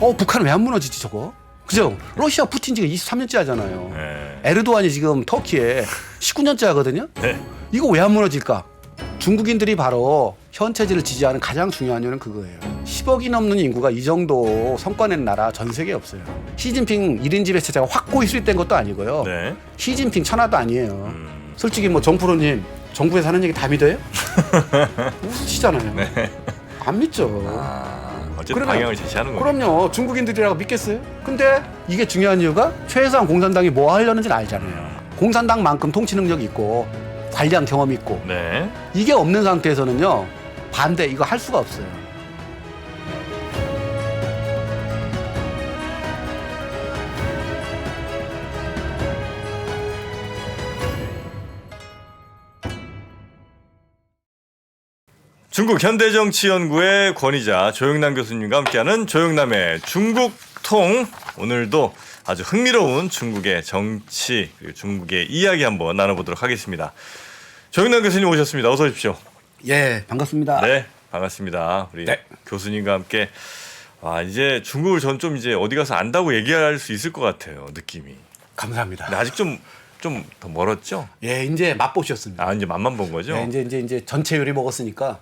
북한은 왜 안 무너지지 저거? 그죠? 러시아 푸틴 지금 23년째 하잖아요. 네. 에르도안이 지금 터키에 19년째 하거든요. 네. 이거 왜 안 무너질까? 중국인들이 바로 현 체제를 지지하는 가장 중요한 이유는 그거예요. 10억이 넘는 인구가 이 정도 성과 낸 나라 전 세계에 없어요. 시진핑 1인 지배 체제가 확고히 수립된 것도 아니고요. 네. 시진핑 천하도 아니에요. 솔직히 뭐 정프로님 정부에서 하는 얘기 다 믿어요? 웃으시잖아요. 네. 안 믿죠. 어쨌든 그러면- 방향을 제시하는 거예요. 그럼요. 중국인들이라고 믿겠어요? 근데 이게 중요한 이유가 최소한 공산당이 뭐 하려는지는 알잖아요. 공산당만큼 통치 능력이 있고 관리한 경험이 있고 네. 이게 없는 상태에서는요. 반대 이거 할 수가 없어요. 중국 현대정치연구의 권위자 조영남 교수님과 함께하는 조영남의 중국통. 오늘도 아주 흥미로운 중국의 정치 그리고 중국의 이야기 한번 나눠보도록 하겠습니다. 조영남 교수님 오셨습니다. 어서 오십시오. 예, 반갑습니다. 네, 반갑습니다. 우리 네. 교수님과 함께 이제 중국을 전 좀 이제 어디 가서 안다고 얘기할 수 있을 것 같아요. 느낌이. 감사합니다. 근데 아직 좀 더 멀었죠? 예, 이제 맛보셨습니다. 이제 맛만 본 거죠? 네, 이제 전체 요리 먹었으니까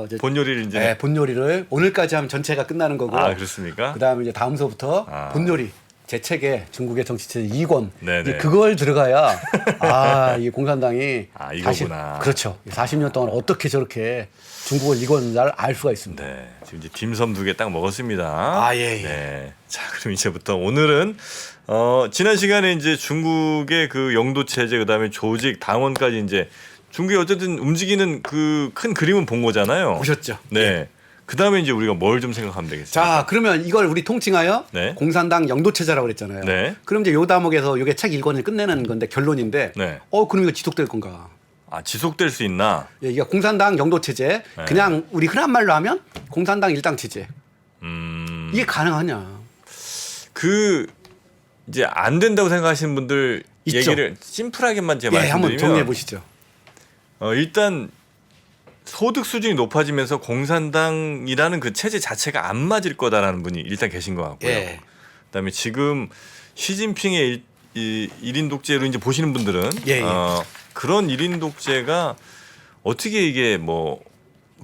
이제 본 요리를 이제 네, 본 요리를 오늘까지 하면 전체가 끝나는 거고. 그렇습니까? 그다음에 이제 다음서부터 본 요리 제 책에 중국의 정치체 2권 네네. 이제 그걸 들어가야 이 공산당이 이거구나. 그렇죠. 40년 동안 어떻게 저렇게 중국을 이겼는지를 알 수가 있습니다. 네, 지금 이제 딤섬 2개 딱 먹었습니다. 예. 네, 자 그럼 이제부터 오늘은 지난 시간에 이제 중국의 그 영도 체제 그다음에 조직 당원까지 이제 중국이 어쨌든 움직이는 그 큰 그림은 본 거잖아요. 보셨죠? 네. 예. 그다음에 이제 우리가 뭘 좀 생각하면 되겠어요? 자, 그러면 이걸 우리 통칭하여 네. 공산당 영도체제라고 그랬잖아요. 네. 그럼 이제 요 다목에서 이게 책 1권을 끝내는 건데 결론인데 네. 그럼 이거 지속될 건가? 지속될 수 있나? 예, 이게 공산당 영도체제 네. 그냥 우리 흔한 말로 하면 공산당 일당체제 이게 가능하냐? 그 이제 안 된다고 생각하시는 분들 있죠. 얘기를 심플하게만 제가 예, 한번 말씀드리면 정리해 보시죠. 일단 소득 수준이 높아지면서 공산당이라는 그 체제 자체가 안 맞을 거다라는 분이 일단 계신 것 같고요. 예. 그다음에 지금 시진핑의 일인 독재로 이제 보시는 분들은 예. 그런 일인 독재가 어떻게 이게 뭐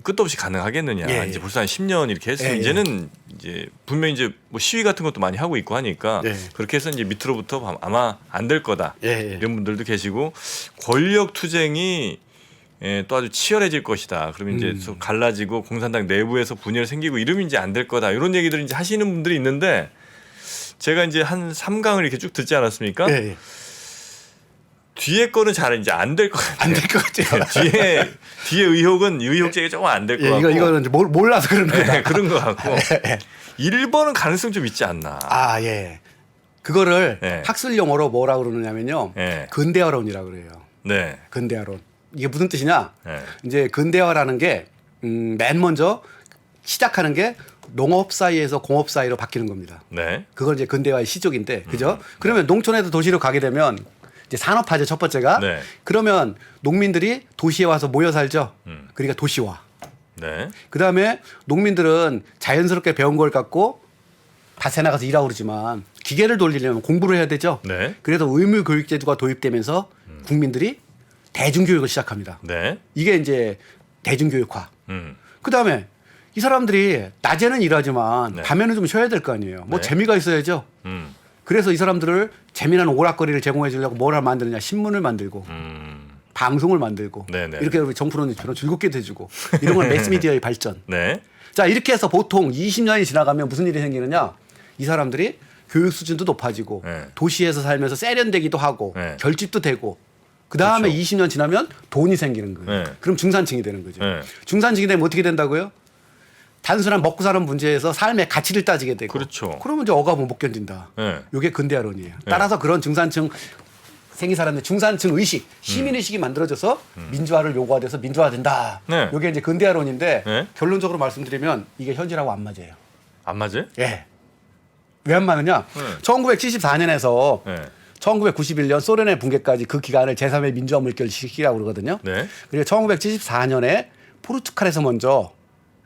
끝도 없이 가능하겠느냐. 예. 이제 벌써 한 10년 이렇게 했으면 예. 이제는 이제 분명히 이제 뭐 시위 같은 것도 많이 하고 있고 하니까 예. 그렇게 해서 이제 밑으로부터 아마 안 될 거다. 예. 이런 분들도 계시고 권력 투쟁이 또 아주 치열해질 것이다. 그러면 이제 또 갈라지고 공산당 내부에서 분열 생기고 이러면 이제 안 될 거다. 이런 얘기들을 이제 하시는 분들이 있는데 제가 이제 한 3강을 이렇게 쭉 듣지 않았습니까? 예. 뒤에 거는 잘 이제 안 될 것 같아요. 안 될 것 같아요. 뒤에 의혹 제기가 조금 안 될 것 예, 같고. 이거는 이제 몰라서 그런 거다. 네, 그런 것 같고. 1번은 가능성 좀 있지 않나. 예. 그거를 네. 학술 용어로 뭐라 그러느냐면요. 네. 근대화론이라고 그래요. 네. 근대화론. 이게 무슨 뜻이냐? 네. 이제 근대화라는 게 맨 먼저 시작하는 게 농업 사이에서 공업 사이로 바뀌는 겁니다. 네. 그건 이제 근대화의 시작인데, 그죠? 그러면 농촌에서 도시로 가게 되면 이제 산업화죠, 첫 번째가. 네. 그러면 농민들이 도시에 와서 모여 살죠. 그러니까 도시화. 네. 그 다음에 농민들은 자연스럽게 배운 걸 갖고 밭에 나가서 일하고 그러지만 기계를 돌리려면 공부를 해야 되죠. 네. 그래서 의무 교육 제도가 도입되면서 국민들이 대중교육을 시작합니다. 네. 이게 이제 대중교육화. 음. 그 다음에 이 사람들이 낮에는 일하지만 네. 밤에는 좀 쉬어야 될 거 아니에요. 뭐 네. 재미가 있어야죠. 음. 그래서 이 사람들을 재미난 오락거리를 제공해 주려고 뭘 만드느냐. 신문을 만들고 방송을 만들고 네네. 이렇게 우리 정프로님처럼 즐겁게 해주고 이런 건 매스미디어의 발전. 네. 자, 이렇게 해서 보통 20년이 지나가면 무슨 일이 생기느냐. 이 사람들이 교육 수준도 높아지고 네. 도시에서 살면서 세련되기도 하고 네. 결집도 되고 그다음에 그렇죠. 20년 지나면 돈이 생기는 거예요. 네. 그럼 중산층이 되는 거죠. 네. 중산층이 되면 어떻게 된다고요? 단순한 먹고 사는 문제에서 삶의 가치를 따지게 되고 그렇죠. 그러면 이제 억압은 못 견딘다. 네. 이게 근대화론이에요. 따라서 그런 중산층 생긴 사람들 중산층 의식, 시민 의식이 만들어져서 민주화를 요구하돼서 민주화된다. 네. 이게 이제 근대화론인데 네. 결론적으로 말씀드리면 이게 현실하고 안 맞아요. 안 맞아요? 예. 왜 안 맞느냐? 1974년에서 네. 1991년 소련의 붕괴까지 그 기간을 제3의 민주화 물결 시기라고 그러거든요. 네. 그리고 1974년에 포르투갈에서 먼저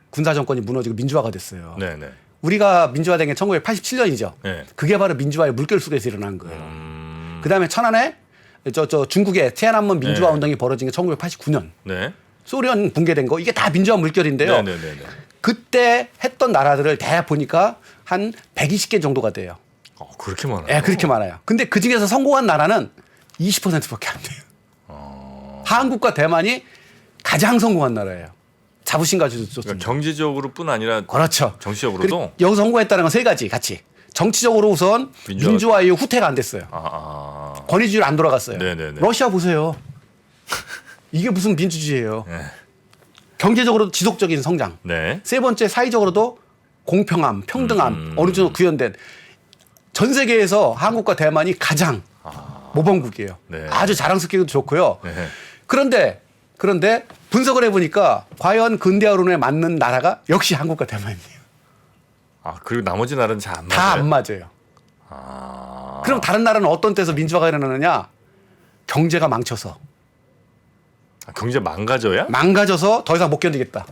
군사 정권이 무너지고 민주화가 됐어요. 네. 네. 우리가 민주화된 게 1987년이죠. 네. 그게 바로 민주화의 물결 속에서 일어난 거예요. 그다음에 천안에 저 중국의天安문 민주화 네. 운동이 벌어진 게 1989년. 네. 소련 붕괴된 거 이게 다 민주화 물결인데요. 네네네. 그때 했던 나라들을 대 보니까 한 120개 정도가 돼요. 그렇게 많아요? 예, 그렇게 많아요. 근데 그 중에서 성공한 나라는 20%밖에 안 돼요. 한국과 대만이 가장 성공한 나라예요. 자부심 가지고 좋습니다. 그러니까 경제적으로뿐 아니라 그렇죠. 정치적으로도. 그리고 여기서 성공했다는 건 세 가지 같이. 정치적으로 우선 민주화 이후 후퇴가 안 됐어요. 권위주의로 안 돌아갔어요. 네네네. 러시아 보세요. 이게 무슨 민주주의예요. 네. 경제적으로도 지속적인 성장. 네. 세 번째 사회적으로도 공평함, 평등함 어느 정도 구현된 전 세계에서 한국과 대만이 가장 모범국이에요. 네. 아주 자랑스럽기도 좋고요. 네. 그런데 분석을 해보니까 과연 근대화론에 맞는 나라가 역시 한국과 대만이에요. 그리고 나머지 나라는 잘 안 맞아요. 다 안 맞아요. 그럼 다른 나라는 어떤 때서 민주화가 일어나느냐? 경제가 망쳐서. 경제 망가져야? 망가져서 더 이상 못 견디겠다.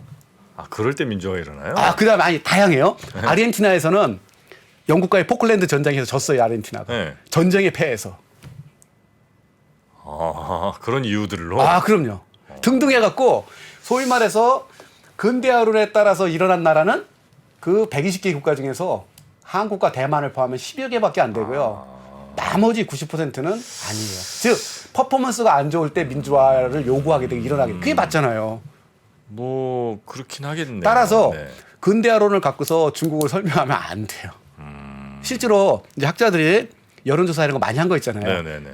그럴 때 민주화가 일어나요? 그다음에 아니 다양해요. 아르헨티나에서는 영국과의 포클랜드 전쟁에서 졌어요. 아르헨티나가. 네. 전쟁에 패해서. 그런 이유들로. 그럼요. 등등 해갖고 소위 말해서 근대화론에 따라서 일어난 나라는 그 120개 국가 중에서 한국과 대만을 포함하면 10여 개밖에 안 되고요. 나머지 90%는 아니에요. 즉 퍼포먼스가 안 좋을 때 민주화를 요구하게 되고 일어나게 그게 맞잖아요. 뭐 그렇긴 하겠네요. 따라서 네. 근대화론을 갖고서 중국을 설명하면 안 돼요. 실제로 이제 학자들이 여론조사 이런 거 많이 한 거 있잖아요. 네네네.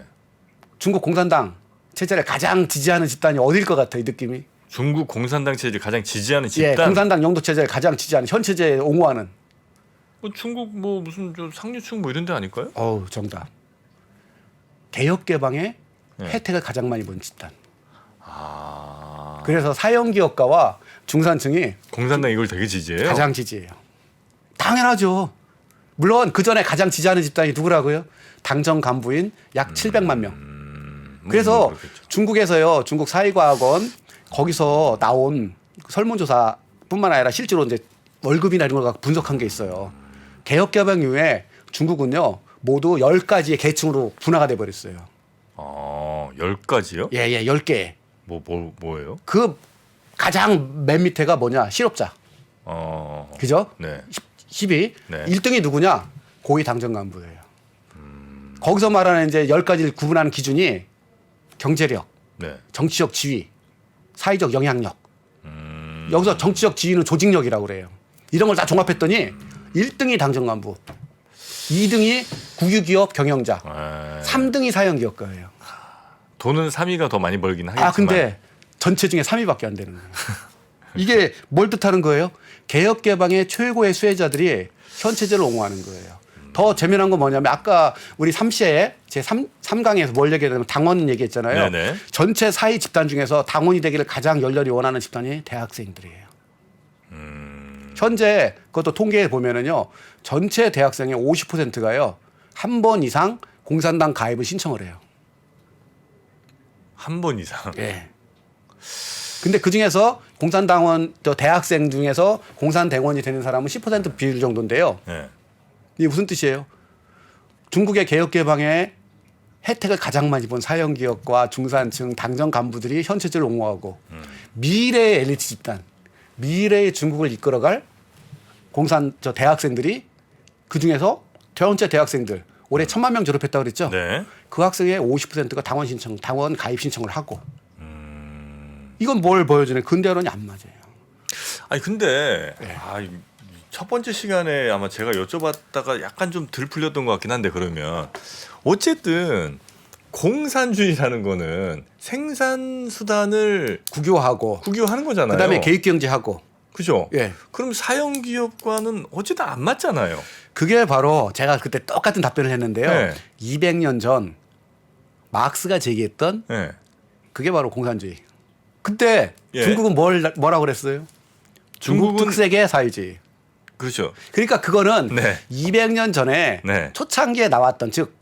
중국 공산당 체제를 가장 지지하는 집단이 어딜 것 같아요, 이 느낌이? 중국 공산당 체제를 가장 지지하는 예, 집단. 공산당 영도 체제를 가장 지지하는 현 체제에 옹호하는. 중국 뭐 무슨 상류층 뭐 이런 데 아닐까요? 정답. 개혁 개방의 네. 혜택을 가장 많이 본 집단. 그래서 사형 기업가와 중산층이 공산당 이걸 되게 지지해요. 가장 지지해요. 당연하죠. 물론 그 전에 가장 지지하는 집단이 누구라고요? 당정 간부인 약 700만 명. 그래서 그렇겠죠. 중국에서요, 중국 사회과학원 거기서 나온 설문조사뿐만 아니라 실제로 이제 월급이나 이런 걸 분석한 게 있어요. 개혁 개방 이후에 중국은요 모두 10가지의 계층으로 분화가 돼 버렸어요. 10가지요? 예, 10개. 뭐예요? 그 가장 맨 밑에가 뭐냐? 실업자. 그죠? 네. 10위. 네. 1등이 누구냐? 고위 당정 간부예요. 거기서 말하는 이제 10가지를 구분하는 기준이 경제력, 네. 정치적 지위, 사회적 영향력. 여기서 정치적 지위는 조직력이라고 그래요. 이런 걸 다 종합했더니 1등이 당정 간부, 2등이 국유기업 경영자, 3등이 사형기업가예요. 돈은 3위가 더 많이 벌긴 하겠지만. 근데 전체 중에 3위밖에 안 되는 거예요. 이게 뭘 뜻하는 거예요? 개혁 개방의 최고의 수혜자들이 현 체제를 옹호하는 거예요. 더 재미난 건 뭐냐면 아까 우리 3시에 제 3강에서 뭘 얘기하냐면 당원 얘기했잖아요. 네네. 전체 사회 집단 중에서 당원이 되기를 가장 열렬히 원하는 집단이 대학생들이에요. 현재 그것도 통계에 보면은요. 전체 대학생의 50%가요. 한 번 이상 공산당 가입을 신청을 해요. 한 번 이상. 예. 근데 그 중에서 공산당원 대학생 중에서 공산당원이 되는 사람은 10% 비율 정도인데요. 네. 이게 무슨 뜻이에요? 중국의 개혁 개방에 혜택을 가장 많이 본 사형기업과 중산층 당정 간부들이 현 체제를 옹호하고 미래의 엘리트 집단, 미래의 중국을 이끌어갈 대학생들이 그 중에서 전체 대학생들 올해 1,000만 명 졸업했다고 그랬죠? 네. 그 학생의 50%가 당원 가입 신청을 하고. 이건 뭘 보여주는 근대화론이 안 맞아요. 아니 근데 네. 첫 번째 시간에 아마 제가 여쭤봤다가 약간 좀 덜 풀렸던 것 같긴 한데 그러면 어쨌든 공산주의라는 거는 생산 수단을 국유화하고 국유하는 거잖아요. 그다음에 계획경제하고. 그죠? 예. 그럼 사형 기업과는 어쨌든 안 맞잖아요. 그게 바로 제가 그때 똑같은 답변을 했는데요. 네. 200년 전 마크스가 제기했던 네. 그게 바로 공산주의. 그때 예. 중국은 뭐라고 그랬어요? 중국 중국은- 특색의 사회주의. 그렇죠. 그러니까 그거는 네. 200년 전에 네. 초창기에 나왔던 즉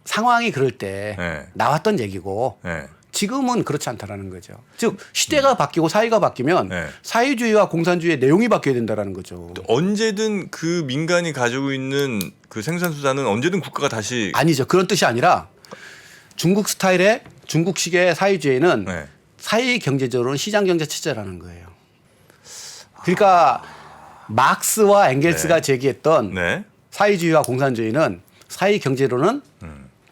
상황이 그럴 때 네. 나왔던 얘기고 네. 지금은 그렇지 않다라는 거죠. 즉 시대가 바뀌고 사회가 바뀌면 네. 사회주의와 공산주의의 내용이 바뀌어야 된다라는 거죠. 언제든 그 민간이 가지고 있는 그 생산 수단은 언제든 국가가 다시 아니죠. 그런 뜻이 아니라 중국 스타일의 중국식의 사회주의는 네. 사회 경제적으로는 시장 경제 체제라는 거예요. 그러니까 막스와 엥겔스가 네. 제기했던 네. 사회주의와 공산주의는 사회 경제로는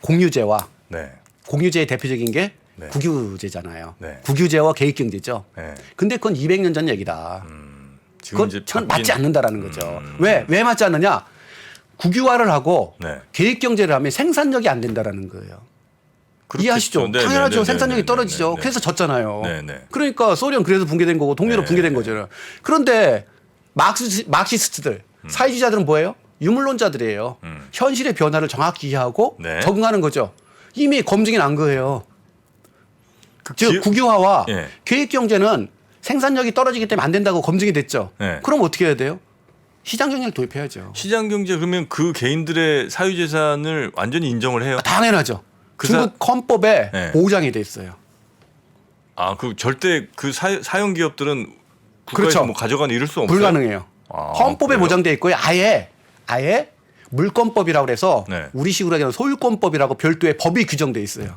공유제와 네. 공유제의 대표적인 게 네. 국유제잖아요. 네. 국유제와 개익경제죠. 네. 근데 그건 200년 전 얘기다. 지금 그건 맞지 않는다라는 거죠. 음. 왜 맞지 않느냐? 국유화를 하고 네. 계획경제를 하면 생산력이 안 된다라는 거예요. 그렇겠죠. 이해하시죠? 네, 당연하죠. 네, 네, 생산력이 네, 떨어지죠. 네, 네. 그래서 졌잖아요. 네, 네. 그러니까 소련 그래서 붕괴된 거고 동유럽 네, 붕괴된 네. 거잖아요. 그런데 마크시스트들, 사회주의자들은 뭐예요? 유물론자들이에요. 현실의 변화를 정확히 이해하고 네. 적응하는 거죠. 이미 검증이 난 거예요. 즉 기- 국유화와 예. 계획경제는 생산력이 떨어지기 때문에 안 된다고 검증이 됐죠. 네. 그럼 어떻게 해야 돼요? 시장 경제를 도입해야죠. 시장 경제 그러면 그 개인들의 사유 재산을 완전히 인정을 해요. 당연하죠. 그 중국 헌법에 네. 보장이 돼 있어요. 아, 그 절대 그 사용 기업들은 국가에서 그렇죠. 뭐 가져가는 이럴 수 없어요. 불가능해요. 아, 헌법에 그래요? 보장돼 있고요. 아예 물권법이라고 그래서 네. 우리식으로 하면 소유권법이라고 별도의 법이 규정돼 있어요.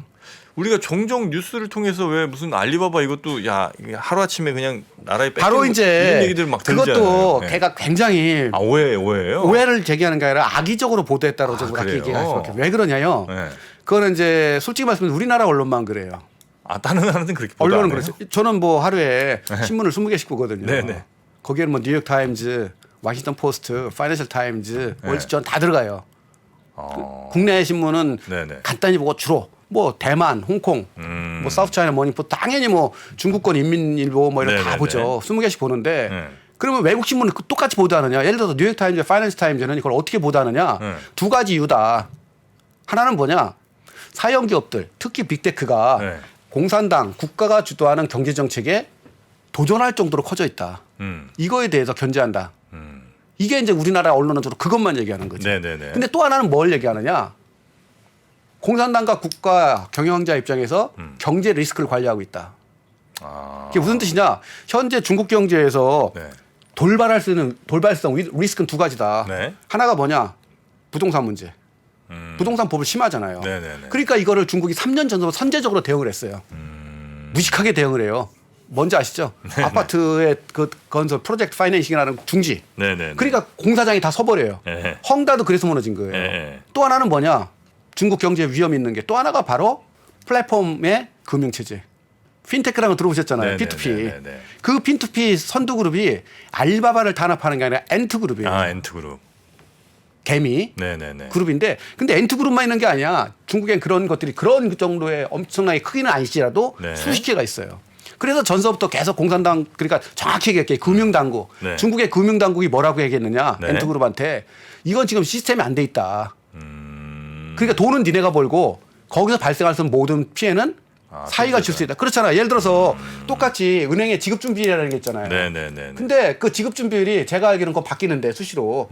우리가 종종 뉴스를 통해서 왜 무슨 알리바바 이것도 야 이게 하루 아침에 그냥 나라에 뺏기는 바로 거- 이제 이런 얘기들 막 들잖아요. 그것도 네. 걔가 굉장히 아 오해예요. 오해를 제기하는 게 아니라 악의적으로 보도했다고 아, 좀 그렇게 그래요? 얘기할 수밖에 없어요. 왜 그러냐요? 네. 그거는 이제 솔직히 말씀드리면 우리나라 언론만 그래요. 아 다른 나라는 그렇게 보도 언론은 안 해요? 그렇죠. 저는 뭐 하루에 신문을 20개씩 보거든요. 네네. 거기에는 뭐 뉴욕 타임즈, 워싱턴 포스트, 파이낸셜 타임즈, 네. 월스트리트 다 들어가요. 어. 국내 신문은 네네. 간단히 보고 주로 뭐 대만, 홍콩, 뭐 사우스 차이나 모닝포 당연히 뭐 중국권 인민일보 뭐 이런 거 다 네네네. 보죠. 20개씩 보는데 네. 그러면 외국 신문은 똑같이 보도하느냐? 예를 들어서 뉴욕 타임즈, 파이낸셜 타임즈는 이걸 어떻게 보도하느냐? 네. 두 가지 이유다. 하나는 뭐냐? 사형 기업들, 특히 빅테크가 네. 공산당, 국가가 주도하는 경제 정책에 도전할 정도로 커져 있다. 이거에 대해서 견제한다. 이게 이제 우리나라 언론은 주로 그것만 얘기하는 거죠. 네네네. 근데 또 하나는 뭘 얘기하느냐? 공산당과 국가 경영자 입장에서 경제 리스크를 관리하고 있다. 아. 이게 무슨 뜻이냐? 현재 중국 경제에서 네. 돌발성 리스크는 두 가지다. 네. 하나가 뭐냐? 부동산 문제. 부동산 법을 심하잖아요. 네네네. 그러니까 이거를 중국이 3년 전부터 선제적으로 대응을 했어요. 무식하게 대응을 해요. 뭔지 아시죠? 아파트의 그 건설 프로젝트 파이낸싱이라는 중지. 네네네. 그러니까 공사장이 다 서버려요. 네. 헝다도 그래서 무너진 거예요. 네. 또 하나는 뭐냐? 중국 경제에 위험이 있는 게 또 하나가 바로 플랫폼의 금융체제. 핀테크라는 거 들어보셨잖아요. 네네네네. P2P. 그 P2P 선두그룹이 알리바바를 단합하는 게 아니라 엔트그룹이에요. 아 엔트그룹. 개미 네네네. 그룹인데 근데 엔트그룹만 있는 게 아니야. 중국엔 그런 것들이 그런 정도의 엄청나게 크기는 아니지라도 네. 수십 개가 있어요. 그래서 전서부터 계속 공산당 그러니까 정확히 얘기할게 금융당국 네. 중국의 금융당국이 뭐라고 얘기했느냐 네. 엔트그룹한테 이건 지금 시스템이 안 돼 있다. 그러니까 돈은 니네가 벌고 거기서 발생할 수 있는 모든 피해는 사회가 질 수 있다. 그렇잖아. 예를 들어서 똑같이 은행에 지급준비율이라는 게 있잖아요. 네네네. 근데 그 지급준비율이 제가 알기로는 그거 바뀌는데 수시로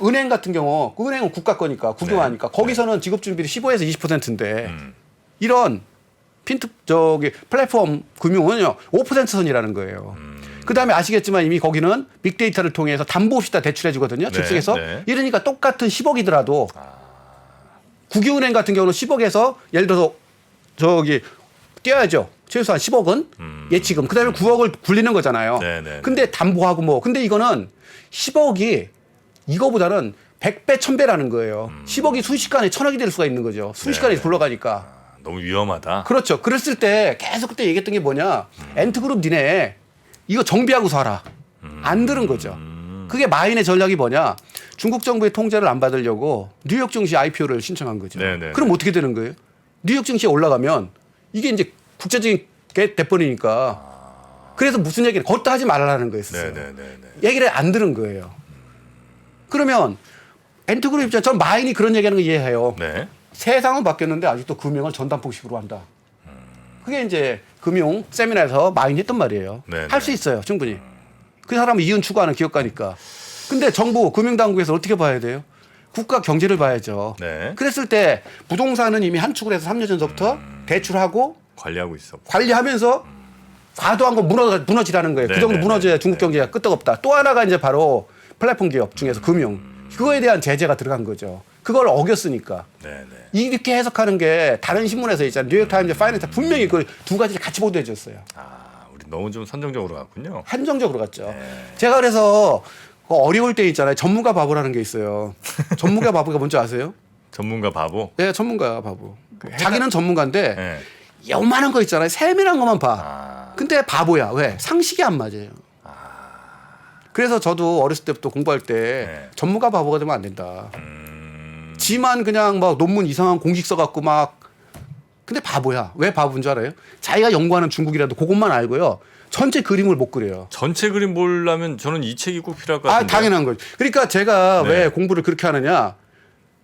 은행 같은 경우 그 은행은 국가 거니까 국유화니까 거기서는 지급준비율이 15에서 20%인데 이런 플랫폼 금융은요 5% 선이라는 거예요. 그다음에 아시겠지만 이미 거기는 빅데이터를 통해서 담보 없이 다 대출해 주거든요. 네, 즉석에서 네. 이러니까 똑같은 10억이더라도 국유은행 같은 경우는 10억에서 예를 들어서 떼어야죠. 최소한 10억은 예치금. 그다음에 9억을 굴리는 거잖아요. 네네. 근데 담보하고 뭐. 근데 이거는 10억이 이거보다는 100배, 1000배라는 거예요. 10억이 순식간에 1000억이 될 수가 있는 거죠. 순식간에 네. 굴러가니까. 너무 위험하다. 그렇죠. 그랬을 때 계속 그때 얘기했던 게 뭐냐. 엔트그룹 니네 이거 정비하고서 하라. 안 들은 거죠. 그게 마인의 전략이 뭐냐. 중국 정부의 통제를 안 받으려고 뉴욕 증시 IPO를 신청한 거죠. 네네. 그럼 어떻게 되는 거예요? 뉴욕 증시에 올라가면 이게 이제 국제적인 게 돼버리니까. 그래서 무슨 얘기를 그것도 하지 말라는 거였어요. 네네네. 얘기를 안 들은 거예요. 그러면 엔트그룹 입장 전 마인이 그런 얘기하는 거 이해해요. 네. 세상은 바뀌었는데 아직도 금융을 전담폭식으로 한다. 그게 이제 금융 세미나에서 마인이 했던 말이에요. 네네. 할 수 있어요, 충분히. 그 사람은 이윤 추구하는 기업가니까. 근데 정부 금융당국에서 어떻게 봐야 돼요? 국가 경제를 봐야죠. 네. 그랬을 때 부동산은 이미 한축을 해서 3년 전부터 대출하고 관리하고 있어. 관리하면서 과도한 거 무너지라는 거예요. 그 정도 네네네. 무너져야 중국 경제가 끄떡없다. 또 하나가 이제 바로 플랫폼 기업 중에서 금융. 그거에 대한 제재가 들어간 거죠. 그걸 어겼으니까. 네네. 이렇게 해석하는 게 다른 신문에서 있잖아요. 뉴욕타임즈, 파이낸스 분명히 그 두 가지를 같이 보도해 줬어요. 아, 우리 너무 좀 선정적으로 갔군요. 한정적으로 갔죠. 네. 제가 그래서 그 어려울 때 있잖아요. 전문가 바보라는 게 있어요. 전문가 바보가 뭔지 아세요? 전문가 바보. 예, 전문가 바보. 자기는 전문가인데 네. 요만한 거 있잖아요. 세밀한 것만 봐. 아, 근데 바보야. 왜? 상식이 안 맞아요. 그래서 저도 어렸을 때부터 공부할 때 네. 전문가 바보가 되면 안 된다. 지만 그냥 막 논문 이상한 공식 써갖고 막 근데 바보야. 왜 바보인 줄 알아요? 자기가 연구하는 중국이라도 그것만 알고요. 전체 그림을 못 그려요. 전체 그림 보려면 저는 이 책이 꼭 필요할 것 아, 같은데. 당연한 거죠. 그러니까 제가 네. 왜 공부를 그렇게 하느냐.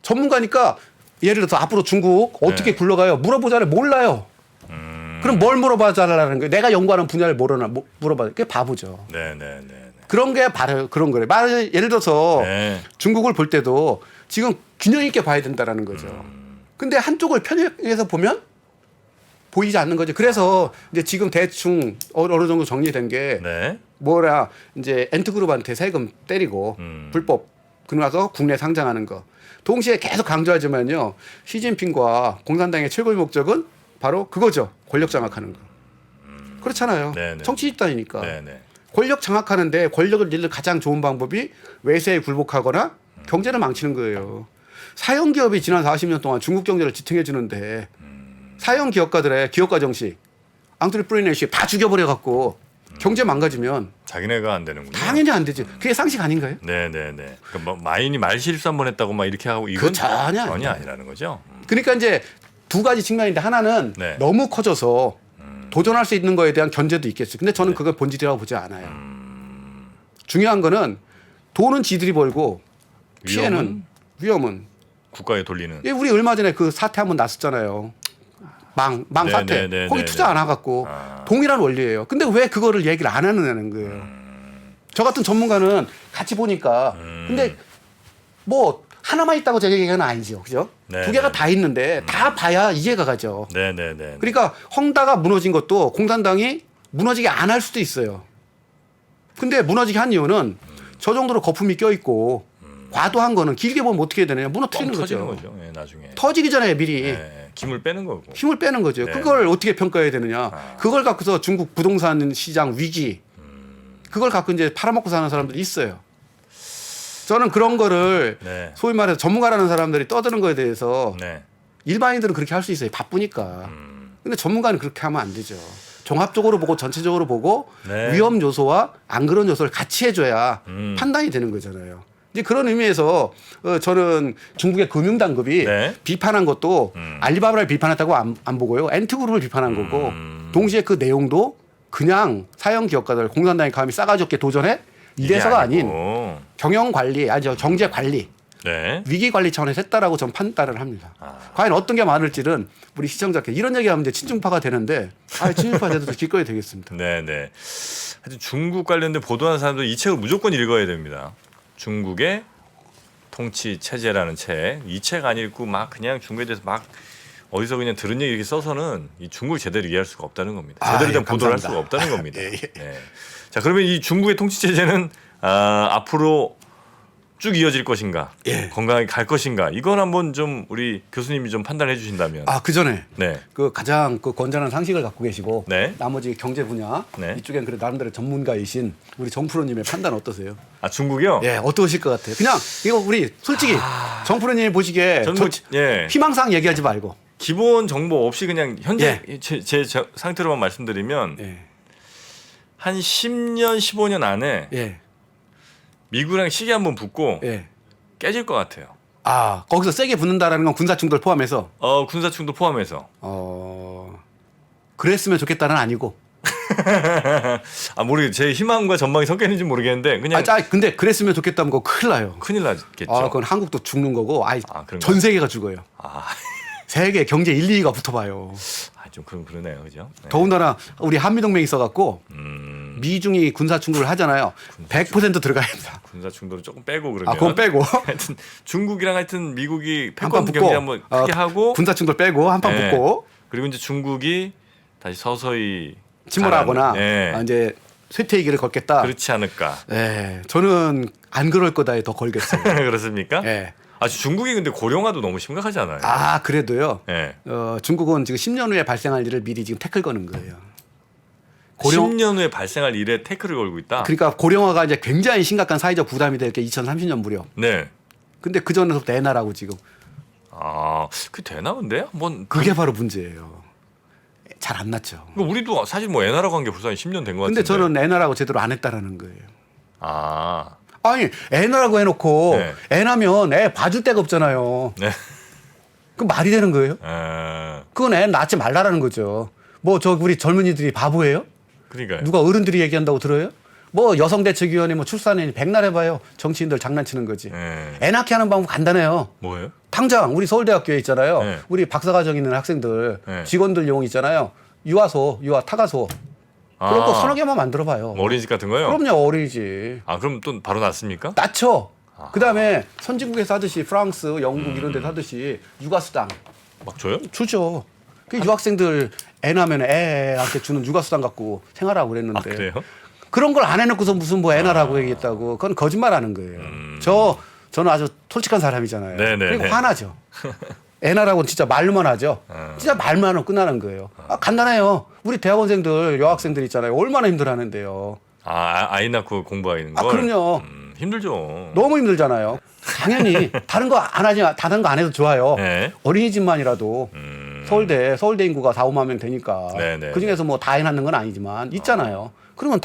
전문가니까 예를 들어서 앞으로 중국 어떻게 네. 굴러가요? 물어보잖아요. 몰라요. 그럼 뭘 물어봐달라는 거예요? 내가 연구하는 분야를 물어봐. 그게 바보죠. 네네네. 그런 게 바로 그런 거예요. 예를 들어서 네. 중국을 볼 때도 지금 균형 있게 봐야 된다라는 거죠. 근데 한쪽을 편협해서 보면 보이지 않는 거죠. 그래서 이제 지금 대충 어느 정도 정리된 게 네. 뭐라 이제 엔트그룹한테 세금 때리고 불법 그나서 국내 상장하는 거. 동시에 계속 강조하지만요. 시진핑과 공산당의 최고의 목적은 바로 그거죠. 권력 장악하는 거. 그렇잖아요. 네네. 정치 집단이니까. 네네. 권력 장악하는데 권력을 잃는 가장 좋은 방법이 외세에 굴복하거나 경제를 망치는 거예요. 사형 기업이 지난 40년 동안 중국 경제를 지탱해 주는데 사형 기업가들의 기업가 정식, 앙트리 프리네시 다 죽여버려 갖고 경제 망가지면 자기네가 안 되는군요. 당연히 안 되지. 그게 상식 아닌가요? 네네네. 그러니까 뭐 마인이 말실수 한 번 했다고 막 이렇게 하고 이건 그 전혀 아니라는 거죠. 그러니까 이제 두 가지 측면인데 하나는 네. 너무 커져서 도전할 수 있는 거에 대한 견제도 있겠죠. 근데 저는 그걸 본질이라고 보지 않아요. 중요한 거는 돈은 지들이 벌고 피해는 위험은 국가에 돌리는. 예, 우리 얼마 전에 그 사태 한번 났었잖아요. 망 네, 사태. 네, 네, 거기 네, 투자 네. 안 하갖고 아. 동일한 원리예요. 근데 왜 그거를 얘기를 안 하느냐는 거예요. 저 같은 전문가는 같이 보니까 근데 뭐 하나만 있다고 제 얘기는 아니죠. 그죠? 네, 두 개가 네. 다 있는데 다 봐야 이해가 가죠. 네네네. 그러니까 헝다가 무너진 것도 공산당이 무너지게 안 할 수도 있어요. 근데 무너지게 한 이유는 저 정도로 거품이 껴있고 과도한 거는 길게 보면 어떻게 해야 되느냐 무너뜨리는 뻥 터지는 거죠. 거죠. 예, 나중에. 터지기 전에 미리 네, 힘을 빼는 거고. 힘을 빼는 거죠. 네. 그걸 어떻게 평가해야 되느냐. 아. 그걸 갖고서 중국 부동산 시장 위기 그걸 갖고 이제 팔아먹고 사는 사람들이 있어요. 저는 그런 거를 네. 소위 말해서 전문가라는 사람들이 떠드는 거에 대해서 네. 일반인들은 그렇게 할 수 있어요. 바쁘니까. 근데 전문가는 그렇게 하면 안 되죠. 종합적으로 보고 전체적으로 보고 네. 위험 요소와 안 그런 요소를 같이 해줘야 음. 판단이 되는 거잖아요. 이제 그런 의미에서 저는 중국의 금융당국이 네. 비판한 것도 알리바바를 비판했다고 안 보고요. 엔트그룹을 비판한 거고 동시에 그 내용도 그냥 사형 기업가들 공산당이 감히 싸가지 없게 도전해 이게 이래서가 아닌 아니고. 경영 관리 아니죠 경제 관리 네. 위기 관리 차원에서 했다라고 전 판단을 합니다. 아. 과연 어떤 게 많을지는 우리 시청자께 이런 얘기하면 이제 친중파가 되는데 친중파 돼도 기꺼이 되겠습니다. 네네. 하여튼 중국 관련된 보도하는 사람들 이 책을 무조건 읽어야 됩니다. 중국의 통치 체제라는 책. 이 책 안 읽고 막 그냥 중국에 대해서 막 어디서 그냥 들은 얘기 이렇게 써서는 이 중국을 제대로 이해할 수가 없다는 겁니다. 제대로 된 예, 보도를 할 감사합니다. 수가 없다는 겁니다. 예, 예. 네. 자, 그러면 이 중국의 통치 체제는 앞으로 쭉 이어질 것인가, 예. 건강하게 갈 것인가, 이건 한번 좀 우리 교수님이 좀 판단해 주신다면. 그 전에 네, 그 가장 그 건전한 상식을 갖고 계시고 네. 나머지 경제 분야 네. 이쪽엔 그래 나름대로 전문가이신 우리 정프로님의 판단 어떠세요? 중국이요? 예, 어떠실 것 같아요? 그냥 이거 우리 솔직히 정프로님 보시기에 저는 뭐, 예. 희망사항 얘기하지 말고 기본 정보 없이 그냥 현재 제 상태로만 말씀드리면 예, 한 10년, 15년 안에 예, 미국이랑 시계 한번 붙고 예. 깨질 것 같아요. 거기서 세게 붙는다라는 건 군사 충돌 포함해서 군사충도 포함해서. 그랬으면 좋겠다는 아니고. 모르겠. 제 희망과 전망이 섞여 있는지 모르겠는데 그냥 근데 그랬으면 좋겠다는 거 큰일 나요. 큰일 나겠죠. 그건 한국도 죽는 거고, 그런가요? 전 세계가 죽어요. 세계 경제 1, 2위가 붙어봐요. 좀 그러네요, 그죠? 네. 더군다나 우리 한미동맹이 있어갖고 미중이 군사 충돌을 하잖아요. 100% 들어가야 합니다. 군사충돌을 조금 빼고 그러면. 그건 빼고 하여튼 중국이랑 하여튼 미국이 한판 패권 붙고 경기 한번 크게 하고 군사 충돌 빼고 한판 네. 붙고 그리고 이제 중국이 다시 서서히 침몰하거나 예. 이제 쇠퇴의 길을 걷겠다. 그렇지 않을까. 네, 저는 안 그럴 거다에 더 걸겠어요. 그렇습니까? 네. 중국이 근데 고령화도 너무 심각하지 않아요? 아 그래도요. 예. 중국은 지금 10년 후에 발생할 일을 미리 지금 태클 거는 거예요. 10년 후에 발생할 일에 태클을 걸고 있다. 그러니까 고령화가 이제 굉장히 심각한 사회적 부담이 될 게 2030년 무렵. 네. 근데 그 전에서부터 애나라고 지금. 그 되나 근데? 한번 그게 바로 문제예요. 잘 안 났죠. 우리도 사실 뭐 애나라 관계 불쌍히 10년 된 것 같은데. 근데 저는 애나라고 제대로 안 했다라는 거예요. 아니 애나라고 해놓고 네. 애나면 애 봐줄 데가 없잖아요. 네. 그 말이 되는 거예요? 아, 그건 애 낳지 말라라는 거죠. 뭐 저 우리 젊은이들이 바보예요? 그러니까요. 누가 어른들이 얘기한다고 들어요? 뭐 여성대책위원회 뭐 출산에 백날 해봐요. 정치인들 장난치는 거지. 애 낳게 하는 방법 간단해요. 뭐예요? 당장 우리 서울대학교에 있잖아요. 네. 우리 박사과정 있는 학생들 네. 직원들용 있잖아요. 유아소, 타가소. 그런 거 서너 개만 만들어봐요. 뭐 어린이집 같은 거요? 그럼요, 어린이집. 그럼 또 바로 났습니까? 낮춰. 그다음에 선진국에서 하듯이 프랑스, 영국 이런 데서 하듯이 육아수당 막 줘요? 주죠. 그 유학생들 애 낳으면 애한테 주는 육아수당 갖고 생활하고 그랬는데. 그래요? 그런 걸 안 해놓고서 무슨 뭐 애 낳으라고 얘기했다고. 그건 거짓말하는 거예요. 저는 아주 솔직한 사람이잖아요. 네네네. 그리고 화나죠. 애 낳으라고 진짜 말로만 하죠. 진짜 말만 하면 끝나는 거예요. 간단해요. 우리 대학원생들, 여학생들 있잖아요. 얼마나 힘들어하는데요. 아이 낳고 공부하는 걸? 그럼요. 힘들죠. 너무 힘들잖아요. 당연히 다른 거 안 하지, 다른 거 안 해도 좋아요. 네. 어린이집만이라도 서울대 인구가 4, 5만 명 되니까 네네. 그 중에서 뭐 다 해놨는 건 아니지만 있잖아요. 그러면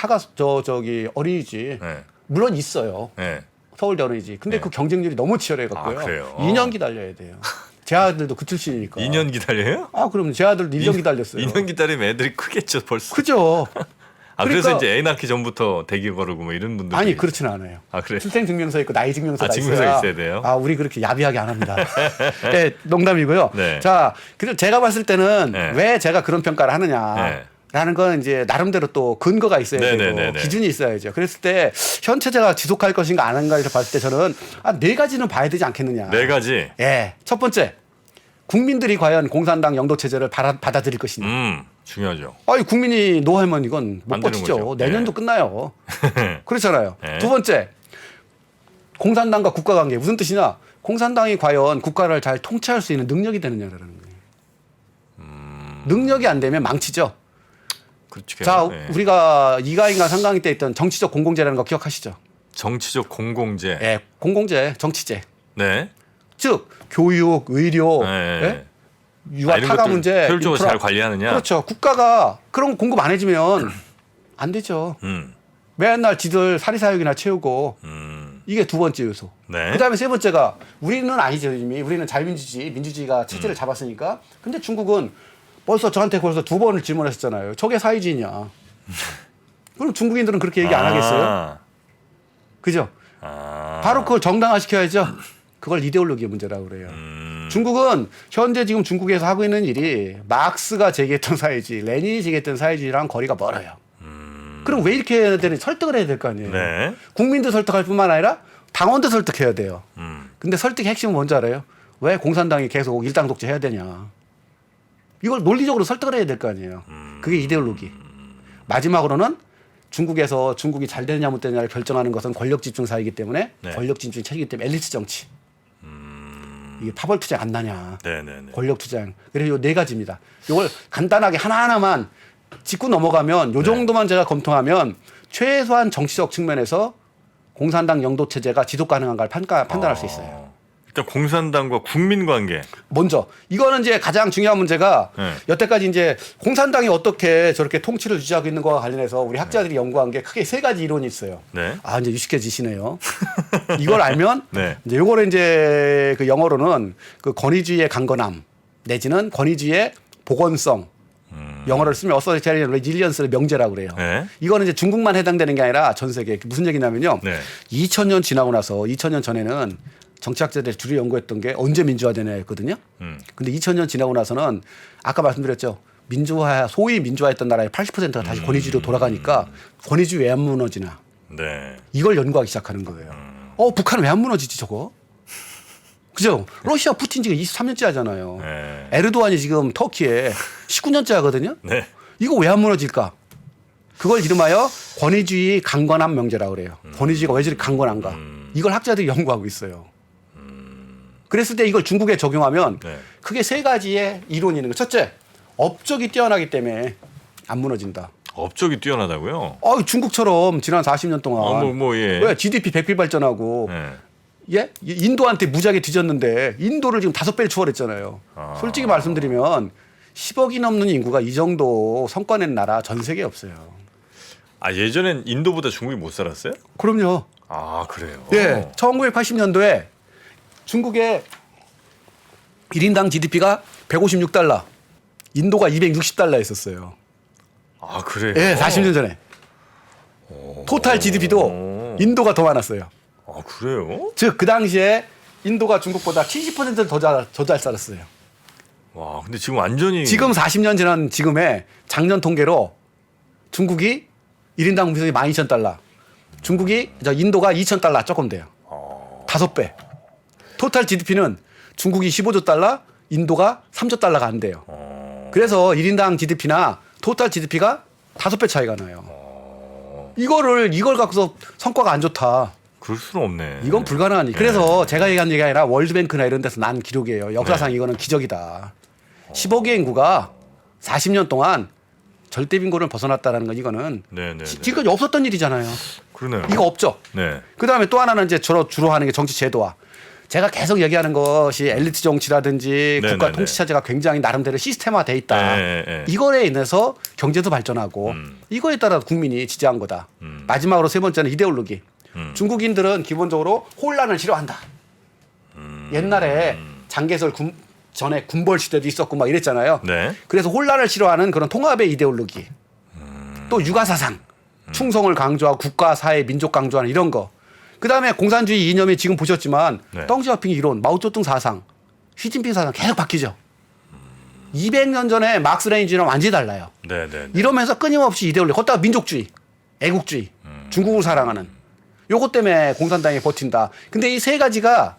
저기 어린이집 네. 물론 있어요. 네. 서울대 어린이집. 근데 네. 그 경쟁률이 너무 치열해 갖고요. 그래요? 2년 기다려야 돼요. 제 아들도 그 출신이니까. 2년 기다려요? 그럼 제 아들도 1년 기다렸어요. 2년 기다리면 애들이 크겠죠 벌써. 그죠? 그래서 그러니까- 이제 애 낳기 전부터 대기 걸고 뭐 이런 분들. 아니 그렇지는 않아요. 그래. 출생 증명서 있고 나이 증명서가 증명서 있어야. 있어야 돼요? 우리 그렇게 야비하게 안 합니다. 네, 농담이고요. 네. 자, 그래서 제가 봤을 때는 네. 왜 제가 그런 평가를 하느냐. 네. 라는 건 이제 나름대로 또 근거가 있어야 네네네네. 되고 기준이 있어야죠. 그랬을 때 현 체제가 지속할 것인가 아닌가를 봤을 때 저는 네 가지는 봐야 되지 않겠느냐. 네 가지. 예. 첫 번째. 국민들이 과연 공산당 영도 체제를 받아들일 것이냐. 중요하죠. 국민이 노하면 이건 못 안 되는 버티죠. 거죠. 내년도 네. 끝나요. 그렇잖아요. 네. 두 번째. 공산당과 국가 관계. 무슨 뜻이냐? 공산당이 과연 국가를 잘 통치할 수 있는 능력이 되느냐라는 거예요. 능력이 안 되면 망치죠. 그렇지. 자, 네. 우리가 2강인가 3강일 때 있던 정치적 공공재라는 거 기억하시죠? 정치적 공공재. 예, 공공재, 정치재. 네. 즉 교육, 의료, 네. 예? 유아 이런 타가 것들 문제, 효율적으로 인프라. 잘 관리하느냐. 그렇죠. 국가가 그런 거 공급 안 해주면 안 되죠. 맨날 지들 사리사욕이나 채우고 이게 두 번째 요소. 네. 그다음에 세 번째가 우리는 아니죠. 이미 우리는 자유민주주의, 민주주의가 체제를 잡았으니까. 근데 중국은 벌써 저한테 벌써 두 번을 질문하셨잖아요. 저게 사회주의냐? 그럼 중국인들은 그렇게 얘기 안 하겠어요? 그죠? 바로 그걸 정당화 시켜야죠. 그걸 이데올로기의 문제라고 그래요. 중국은 현재 지금 중국에서 하고 있는 일이 마크스가 제기했던 사회주의, 레닌이 제기했던 사회주의랑 거리가 멀어요. 그럼 왜 이렇게 해야 되는 설득을 해야 될 거 아니에요. 네. 국민도 설득할 뿐만 아니라 당원도 설득해야 돼요. 근데 설득의 핵심은 뭔지 알아요? 왜 공산당이 계속 일당 독재 해야 되냐. 이걸 논리적으로 설득을 해야 될 거 아니에요. 그게 이데올로기. 마지막으로는 중국에서 중국이 잘 되느냐 못 되느냐를 결정하는 것은 권력 집중 사회이기 때문에 네. 권력 집중 체제이기 때문에 엘리트 정치. 이게 파벌 투쟁 안 나냐. 네네네. 권력 투쟁. 그래서 요 네 가지입니다. 이걸 간단하게 하나하나만 짚고 넘어가면 요 정도만 제가 검토하면 최소한 정치적 측면에서 공산당 영도 체제가 지속 가능한가를 판단할 수 있어요. 일단 공산당과 국민 관계. 먼저 이거는 이제 가장 중요한 문제가 네. 여태까지 이제 공산당이 어떻게 저렇게 통치를 유지하고 있는 거와 관련해서 우리 학자들이 연구한 게 크게 세 가지 이론이 있어요. 네. 이제 유식해지시네요. 이걸 알면 네. 이제 요거를 이제 그 영어로는 그 권위주의의 강건함 내지는 권위주의의 복원성. 영어를 쓰면 어서리테리언 레질리언스의 명제라고 그래요. 네. 이거는 이제 중국만 해당되는 게 아니라 전 세계. 무슨 얘기냐면요. 네. 2000년 지나고 나서 2000년 전에는 정치학자들이 주로 연구했던 게 언제 민주화되냐였거든요. 근데 2000년 지나고 나서는 아까 말씀드렸죠. 소위 민주화했던 나라의 80%가 다시 권위주의로 돌아가니까 권위주의 왜 안 무너지나. 네. 이걸 연구하기 시작하는 거예요. 북한은 왜 안 무너지지 저거? 그죠? 러시아 푸틴 지금 23년째 하잖아요. 네. 에르도안이 지금 터키에 19년째 하거든요. 네. 이거 왜 안 무너질까? 그걸 이름하여 권위주의 강건한 명제라고 그래요. 권위주의가 왜 저렇게 강건한가? 이걸 학자들이 연구하고 있어요. 그랬을 때 이걸 중국에 적용하면 네. 크게 세 가지의 이론이 있는 거. 첫째, 업적이 뛰어나기 때문에 안 무너진다. 업적이 뛰어나다고요? 중국처럼 지난 40년 동안 예. 왜 GDP 100배 발전하고 예. 예? 인도한테 무지하게 뒤졌는데 인도를 지금 5배를 추월했잖아요. 아. 솔직히 말씀드리면 10억이 넘는 인구가 이 정도 성과 낸 나라 전 세계에 없어요. 아 예전엔 인도보다 중국이 못 살았어요? 그럼요. 아 그래요? 예, 1980년도에 중국의 1인당 GDP가 156달러, 인도가 260달러였었어요. 아 그래요? 예, 40년 전에. 토탈 GDP도 인도가 더 많았어요. 아 그래요? 즉 그 당시에 인도가 중국보다 70%를 더 잘 살았어요. 와 근데 지금 완전히 지금 40년 지난 지금의 작년 통계로 중국이 1인당 무역이 12,000달러, 인도가 2,000달러 조금 돼요. 5배. 토탈 GDP는 중국이 15조 달러, 인도가 3조 달러가 안 돼요. 그래서 1인당 GDP나 토탈 GDP가 5배 차이가 나요. 이걸 갖고서 성과가 안 좋다. 그럴 수는 없네. 이건 불가능한 일. 그래서 제가 얘기한 얘기가 아니라 월드뱅크나 이런 데서 난 기록이에요. 역사상 이거는 기적이다. 15억의 인구가 40년 동안 절대 빈곤을 벗어났다는 건 이거는 지금까지 없었던 일이잖아요. 그러네요. 이거 없죠. 네. 그다음에 또 하나는 이제 주로 하는 게 정치 제도화. 제가 계속 얘기하는 것이 엘리트 정치라든지 국가 통치 체제가 굉장히 나름대로 시스템화돼 있다. 이거에 인해서 경제도 발전하고 이거에 따라 국민이 지지한 거다. 마지막으로 세 번째는 이데올로기. 중국인들은 기본적으로 혼란을 싫어한다. 옛날에 장개설 전에 군벌 시대도 있었고 막 이랬잖아요. 네. 그래서 혼란을 싫어하는 그런 통합의 이데올로기. 또 육아사상. 충성을 강조하고 국가, 사회, 민족 강조하는 이런 거. 그다음에 공산주의 이념이 지금 보셨지만 덩시어핑 이론, 마오쩌둥 사상, 시진핑 사상 계속 바뀌죠. 200년 전에 막스 레닌주의랑 완전히 달라요. 이러면서 끊임없이 이데올로기, 거기다가 민족주의, 애국주의, 중국을 사랑하는 요것 때문에 공산당이 버틴다. 근데 이 세 가지가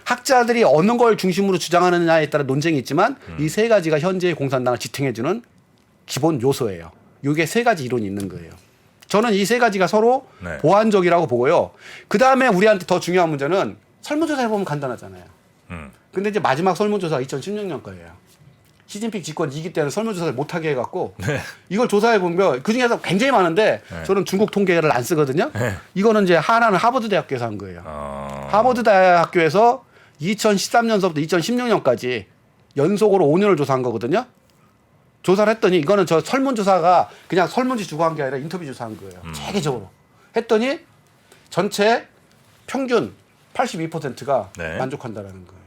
학자들이 어느 걸 중심으로 주장하느냐에 따라 논쟁이 있지만 이 세 가지가 현재의 공산당을 지탱해주는 기본 요소예요. 이게 세 가지 이론이 있는 거예요. 저는 이 세 가지가 서로 보완적이라고 보고요. 그 다음에 우리한테 더 중요한 문제는 설문조사 해보면 간단하잖아요. 근데 이제 마지막 설문조사가 2016년 거예요. 시진핑 집권 2기 때는 설문조사를 못하게 해갖고 이걸 조사해보면 그중에서 굉장히 많은데 저는 중국 통계를 안 쓰거든요. 이거는 이제 하나는 하버드 대학교에서 한 거예요. 하버드 대학교에서 2013년서부터 2016년까지 연속으로 5년을 조사한 거거든요. 조사를 했더니 이거는 저 설문조사가 그냥 설문지 주고 한 게 아니라 인터뷰 조사한 거예요. 체계적으로. 했더니 전체 평균 82%가 만족한다라는 거예요.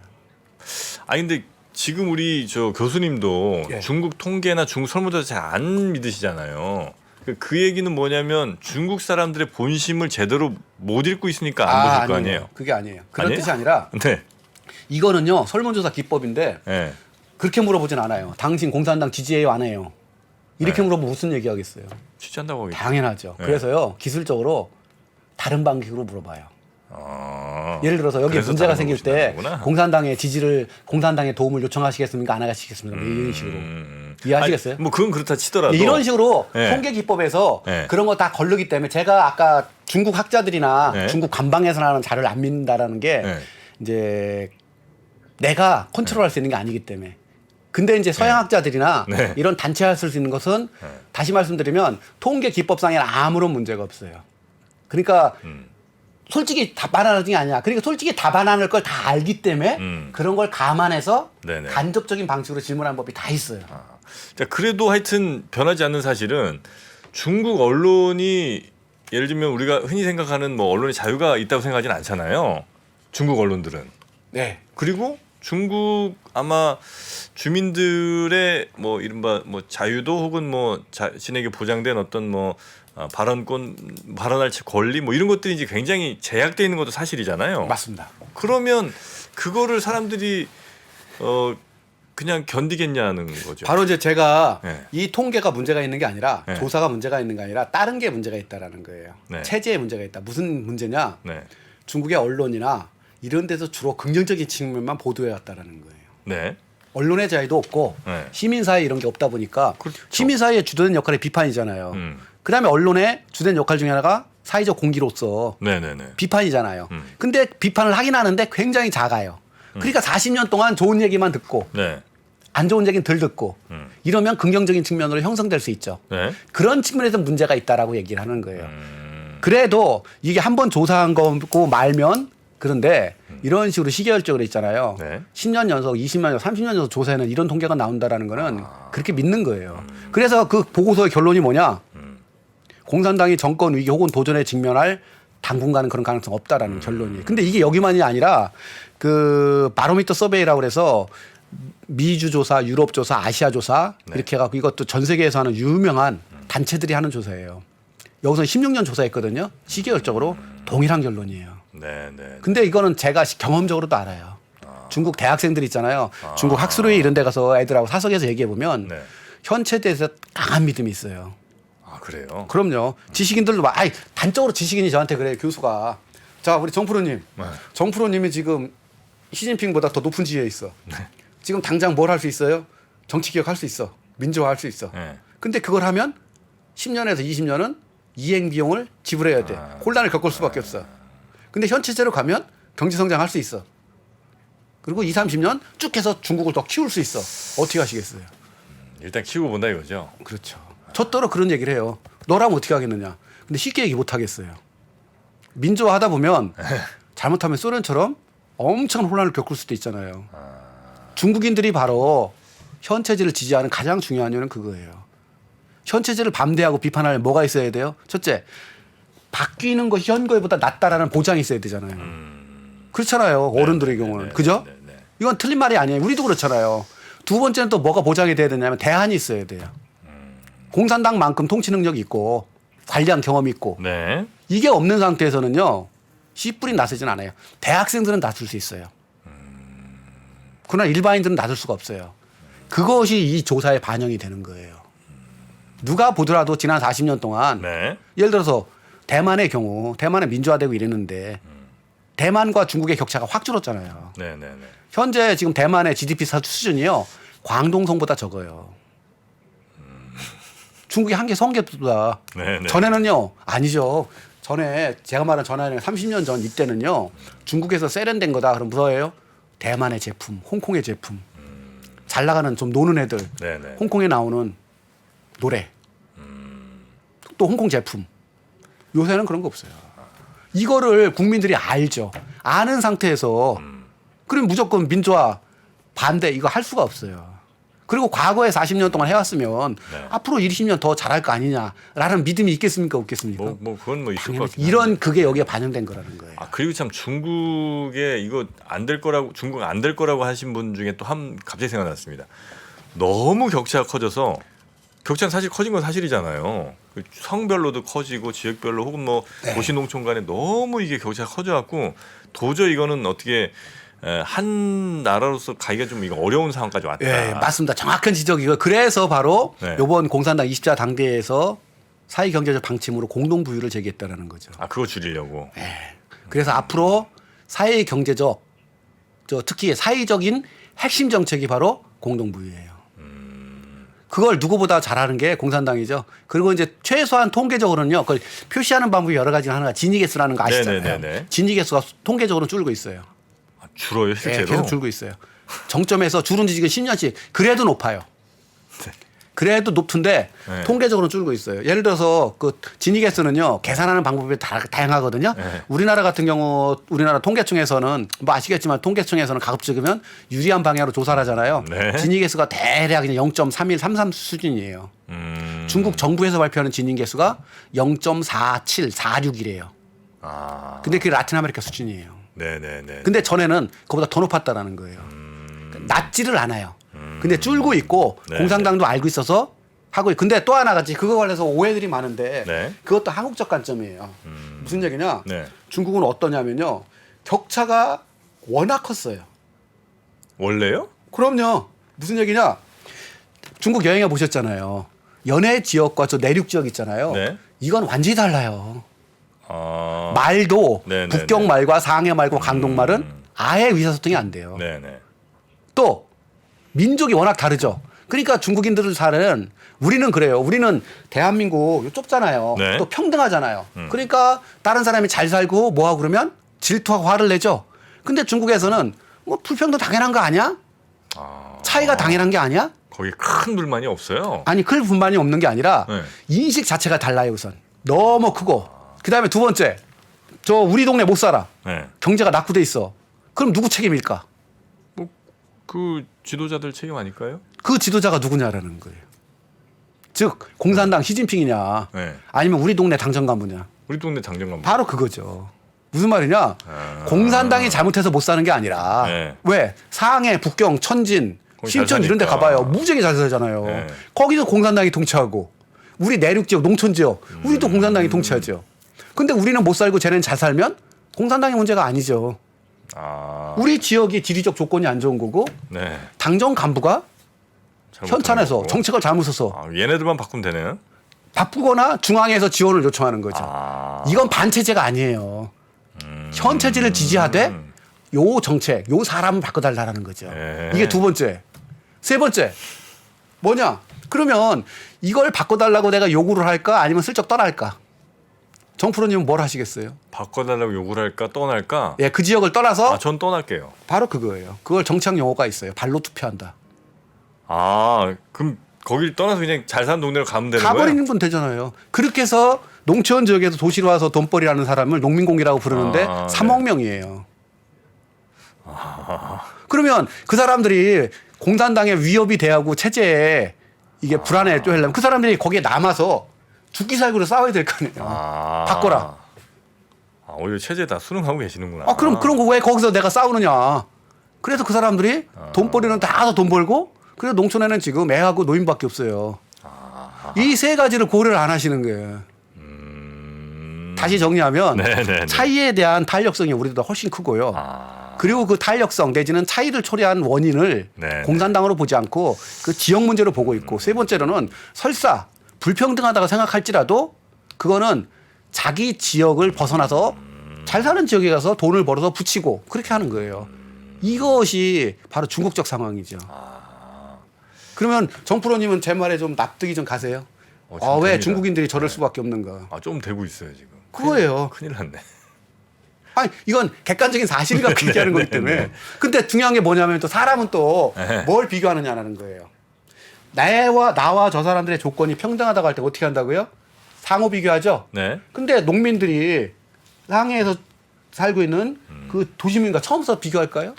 아니 근데 지금 우리 저 교수님도 중국 통계나 중국 설문조사 잘 안 믿으시잖아요. 그 얘기는 뭐냐면 중국 사람들의 본심을 제대로 못 읽고 있으니까 안 보실 거 아니에요. 그게 아니에요. 그런 뜻이 아니라 네. 이거는요 설문조사 기법인데 그렇게 물어보진 않아요. 당신 공산당 지지해요 안 해요? 이렇게 물어보면 무슨 얘기하겠어요? 취재한다고 하겠죠. 당연하죠. 그래서요 기술적으로 다른 방식으로 물어봐요. 예를 들어서 여기 문제가 생길 때 공산당의 지지를 공산당의 도움을 요청하시겠습니까? 안 하시겠습니까? 이런 식으로 이해하시겠어요? 아니, 뭐 그건 그렇다 치더라도 이런 식으로 통계 기법에서 그런 거 다 걸르기 때문에 제가 아까 중국 학자들이나 중국 관방에서 나오는 자료를 안 믿는다라는 게 이제 내가 컨트롤할 수 있는 게 아니기 때문에. 근데 이제 서양 학자들이나 이런 단체가 쓸 수 있는 것은 다시 말씀드리면 통계 기법상에는 아무런 문제가 없어요. 그러니까 솔직히 다 반환하는 게 아니야. 그러니까 솔직히 다 반환할 걸 다 알기 때문에 그런 걸 감안해서 간접적인 방식으로 질문하는 법이 다 있어요. 자, 그래도 하여튼 변하지 않는 사실은 중국 언론이 예를 들면 우리가 흔히 생각하는 뭐 언론의 자유가 있다고 생각하지는 않잖아요. 중국 언론들은. 그리고 중국 아마 주민들의 뭐 이른바 뭐 자유도 혹은 뭐 자신에게 보장된 어떤 뭐 발언할 권리 뭐 이런 것들이 이제 굉장히 제약되어 있는 것도 사실이잖아요. 맞습니다. 그러면 그거를 사람들이 그냥 견디겠냐는 거죠. 바로 이제 제가 이 통계가 문제가 있는 게 아니라 조사가 문제가 있는 게 아니라 다른 게 문제가 있다라는 거예요. 체제에 문제가 있다. 무슨 문제냐? 중국의 언론이나 이런 데서 주로 긍정적인 측면만 보도해 왔다라는 거예요. 언론의 자유도 없고 네. 시민사회 이런 게 없다 보니까 그렇죠. 시민사회의 주된 역할이 비판이잖아요. 그다음에 언론의 주된 역할 중에 하나가 사회적 공기로서 네네네. 비판이잖아요. 근데 비판을 하긴 하는데 굉장히 작아요. 그러니까 40년 동안 좋은 얘기만 듣고 네. 안 좋은 얘기는 덜 듣고 이러면 긍정적인 측면으로 형성될 수 있죠. 네. 그런 측면에서 문제가 있다라고 얘기를 하는 거예요. 그래도 이게 한번 조사한 거고 말면 그런데 이런 식으로 시계열적으로 있잖아요. 네. 10년 연속, 20년 연속, 30년 연속 조사에는 이런 통계가 나온다라는 거는 그렇게 믿는 거예요. 그래서 그 보고서의 결론이 뭐냐? 공산당이 정권 위기 혹은 도전에 직면할 당분간은 그런 가능성 없다라는 결론이에요. 근데 이게 여기만이 아니라 그 바로미터 서베이라고 그래서 미주 조사, 유럽 조사, 아시아 조사 이렇게 해갖고 이것도 전 세계에서 하는 유명한 단체들이 하는 조사예요. 여기서 16년 조사했거든요. 시계열적으로 동일한 결론이에요. 네네. 근데 이거는 제가 경험적으로도 알아요. 중국 대학생들 있잖아요. 중국 학술회의 이런 데 가서 애들하고 사석에서 얘기해 보면 네. 현체대에서 강한 믿음이 있어요. 아 그래요? 그럼요. 지식인들도 막, 아이, 단적으로 지식인이 저한테 그래요, 교수가. 자, 우리 정프로님. 네. 정프로님이 지금 시진핑보다 더 높은 지위에 있어. 지금 당장 뭘 할 수 있어요? 정치 개혁 할 수 있어. 민주화 할 수 있어. 네. 근데 그걸 하면 10년에서 20년은 이행 비용을 지불해야 돼. 혼란을 겪을 수밖에 없어. 근데 현 체제로 가면 경제 성장할 수 있어. 그리고 20, 30년 쭉 해서 중국을 더 키울 수 있어. 어떻게 하시겠어요? 일단 키우고 본다 이거죠. 그렇죠. 저더러 그런 얘기를 해요. 너라면 어떻게 하겠느냐. 근데 쉽게 얘기 못 하겠어요. 민주화하다 보면 잘못하면 소련처럼 엄청 혼란을 겪을 수도 있잖아요. 중국인들이 바로 현 체제를 지지하는 가장 중요한 이유는 그거예요. 현 체제를 반대하고 비판하려면 뭐가 있어야 돼요? 첫째, 바뀌는 것이 현 거보다 낫다라는 보장이 있어야 되잖아요. 그렇잖아요. 어른들의 경우는. 그죠? 네네. 이건 틀린 말이 아니에요. 우리도 그렇잖아요. 두 번째는 또 뭐가 보장이 돼야 되냐면 대안이 있어야 돼요. 공산당만큼 통치 능력이 있고 관리한 경험이 있고 네. 이게 없는 상태에서는요. 씨뿌리 나서진 않아요. 대학생들은 나설 수 있어요. 그러나 일반인들은 나설 수가 없어요. 그것이 이 조사에 반영이 되는 거예요. 누가 보더라도 지난 40년 동안 네. 예를 들어서 대만의 경우 대만은 민주화되고 이랬는데 대만과 중국의 격차가 확 줄었잖아요. 네네네. 현재 지금 대만의 GDP 수준이요. 광동성보다 적어요. 중국이 한 개 성계보다. 네네. 전에는요. 아니죠. 전에 제가 말한 전에 30년 전 이때는요. 중국에서 세련된 거다. 그럼 뭐예요? 대만의 제품, 홍콩의 제품. 잘 나가는 좀 노는 애들. 네네. 홍콩에 나오는 노래. 또 홍콩 제품. 요새는 그런 거 없어요. 이거를 국민들이 알죠. 아는 상태에서 그럼 무조건 민주화 반대 이거 할 수가 없어요. 그리고 과거에 40년 동안 해왔으면 네. 앞으로 20년 더 잘할 거 아니냐라는 믿음이 있겠습니까 없겠습니까? 그건 뭐 있을 것 당연히 같긴 이런 한데. 그게 여기에 반영된 거라는 거예요. 아 그리고 참 중국에 이거 안 될 거라고 중국 안 될 거라고 하신 분 중에 또 한 갑자기 생각났습니다. 너무 격차가 커져서 격차는 사실 커진 건 사실이잖아요. 그 성별로도 커지고 지역별로 혹은 뭐 네. 도시 농촌 간에 너무 이게 격차가 커져갖고 도저히 이거는 어떻게 한 나라로서 가기가 좀 이거 어려운 상황까지 왔다. 예, 맞습니다. 정확한 지적이고 그래서 바로 네. 이번 공산당 20자 당대에서 사회 경제적 방침으로 공동 부유를 제기했다라는 거죠. 아 그거 줄이려고. 그래서 앞으로 사회 경제적 특히 사회적인 핵심 정책이 바로 공동 부유예요. 그걸 누구보다 잘하는 게 공산당이죠. 그리고 이제 최소한 통계적으로는요. 그걸 표시하는 방법이 여러 가지 하나가 진위계수라는 거 아시잖아요. 네네네네. 진위계수가 통계적으로 줄고 있어요. 아, 줄어요 실제로. 네, 계속 줄고 있어요. 정점에서 줄은 지 지금 10년씩 그래도 높아요. 그래도 높은데 네. 통계적으로 줄고 있어요. 예를 들어서 그 진위계수는요 계산하는 방법이 다양하거든요. 네. 우리나라 같은 경우 우리나라 통계청에서는 뭐 아시겠지만 통계청에서는 가급적이면 유리한 방향으로 조사를 하잖아요. 네. 진위계수가 대략 그냥 0.3133 수준이에요. 중국 정부에서 발표하는 진위계수가 0.4746이래요. 아. 근데 그게 라틴 아메리카 수준이에요. 네네네. 근데 전에는 그보다 더 높았다라는 거예요. 낮지를 않아요. 근데 줄고 있고 네, 공산당도 알고 있어서 하고 근데 또 하나 같이 그거 관련해서 오해들이 많은데 네. 그것도 한국적 관점이에요. 무슨 얘기냐? 네. 중국은 어떠냐면요. 격차가 워낙 컸어요. 원래요? 그럼요. 무슨 얘기냐? 중국 여행해 보셨잖아요. 연해 지역과 저 내륙 지역 있잖아요. 네. 이건 완전히 달라요. 아. 말도 네네네. 북경 말과 상해 말과 강동 말은 아예 의사소통이 안 돼요. 네네. 또 민족이 워낙 다르죠. 그러니까 중국인들을 사는 우리는 그래요. 우리는 대한민국 좁잖아요. 네. 또 평등하잖아요. 그러니까 다른 사람이 잘 살고 뭐하고 그러면 질투하고 화를 내죠. 근데 중국에서는 뭐 불평등 당연한 거 아니야? 차이가 당연한 게 아니야? 거기 큰 불만이 없어요. 아니 그 불만이 없는 게 아니라 네. 인식 자체가 달라요. 우선 너무 크고 그다음에 두 번째 저 우리 동네 못 살아. 네. 경제가 낙후돼 있어. 그럼 누구 책임일까? 뭐 그 지도자들 책임 아닐까요? 그 지도자가 누구냐라는 거예요. 즉 공산당 시진핑이냐 네. 아니면 우리 동네 당정 간부냐. 우리 동네 당정관. 바로 그거죠. 무슨 말이냐? 공산당이 잘못해서 못 사는 게 아니라 네. 왜 상해, 북경, 천진, 거기 잘 신천 이런 데 사니까. 가봐요. 무지하게 잘 살잖아요. 네. 거기서 공산당이 통치하고 우리 내륙 지역, 농촌 지역 우리도 공산당이 통치하죠. 근데 우리는 못 살고 쟤네는 잘 살면 공산당의 문제가 아니죠. 우리 지역이 지리적 조건이 안 좋은 거고 네. 당정 간부가 현찬에서 거고. 정책을 잘못 써서 얘네들만 바꾸면 되네요. 바꾸거나 중앙에서 지원을 요청하는 거죠. 이건 반체제가 아니에요. 현체제를 지지하되 요 정책, 요 사람을 바꿔달라는 거죠. 네. 이게 두 번째. 세 번째 뭐냐? 그러면 이걸 바꿔달라고 내가 요구를 할까 아니면 슬쩍 떠날까? 정프로님은 뭘 하시겠어요? 바꿔달라고 요구를 할까 떠날까? 예, 그 지역을 떠나서 전 떠날게요. 바로 그거예요. 그걸 정치학 용어가 있어요. 발로 투표한다. 그럼 거길 떠나서 그냥 잘 사는 동네로 가면 되는 거예요? 가버리는 분 되잖아요. 그렇게 해서 농촌 지역에서 도시로 와서 돈벌이라는 사람을 농민공이라고 부르는데 3억 명이에요. 그러면 그 사람들이 공산당의 위협이 대하고 체제에 이게 불안해 또 하려면 그 사람들이 거기에 남아서 죽기 살기로 싸워야 될 거 아니에요. 바꿔라. 오히려 체제 다 수능하고 계시는구나. 그럼 그런 거 왜 거기서 내가 싸우느냐. 그래서 그 사람들이 돈벌이는 다 가서 돈 벌고 그래서 농촌에는 지금 애하고 노인밖에 없어요. 이 세 가지를 고려를 안 하시는 거예요. 다시 정리하면 네네네. 차이에 대한 탄력성이 우리보다 훨씬 크고요. 그리고 그 탄력성 내지는 차이를 초래한 원인을 네네. 공산당으로 보지 않고 그 지역 문제로 보고 있고 세 번째로는 설사 불평등하다고 생각할지라도 그거는 자기 지역을 벗어나서 잘 사는 지역에 가서 돈을 벌어서 붙이고 그렇게 하는 거예요. 이것이 바로 중국적 상황이죠. 그러면 정프로님은 제 말에 좀 납득이 좀 가세요? 지금 왜 됩니다. 중국인들이 저럴 수밖에 없는가? 좀 되고 있어요 지금. 그거예요. 큰일 났네. 아니 이건 객관적인 사실을 갖고 얘기하는 거기 때문에. 근데 중요한 게 뭐냐면 또 사람은 또 뭘 비교하느냐라는 거예요. 나와 저 사람들의 조건이 평등하다고 할 때 어떻게 한다고요? 상호 비교하죠. 네. 근데 농민들이 상해에서 살고 있는 그 도시민과 처음부터 비교할까요?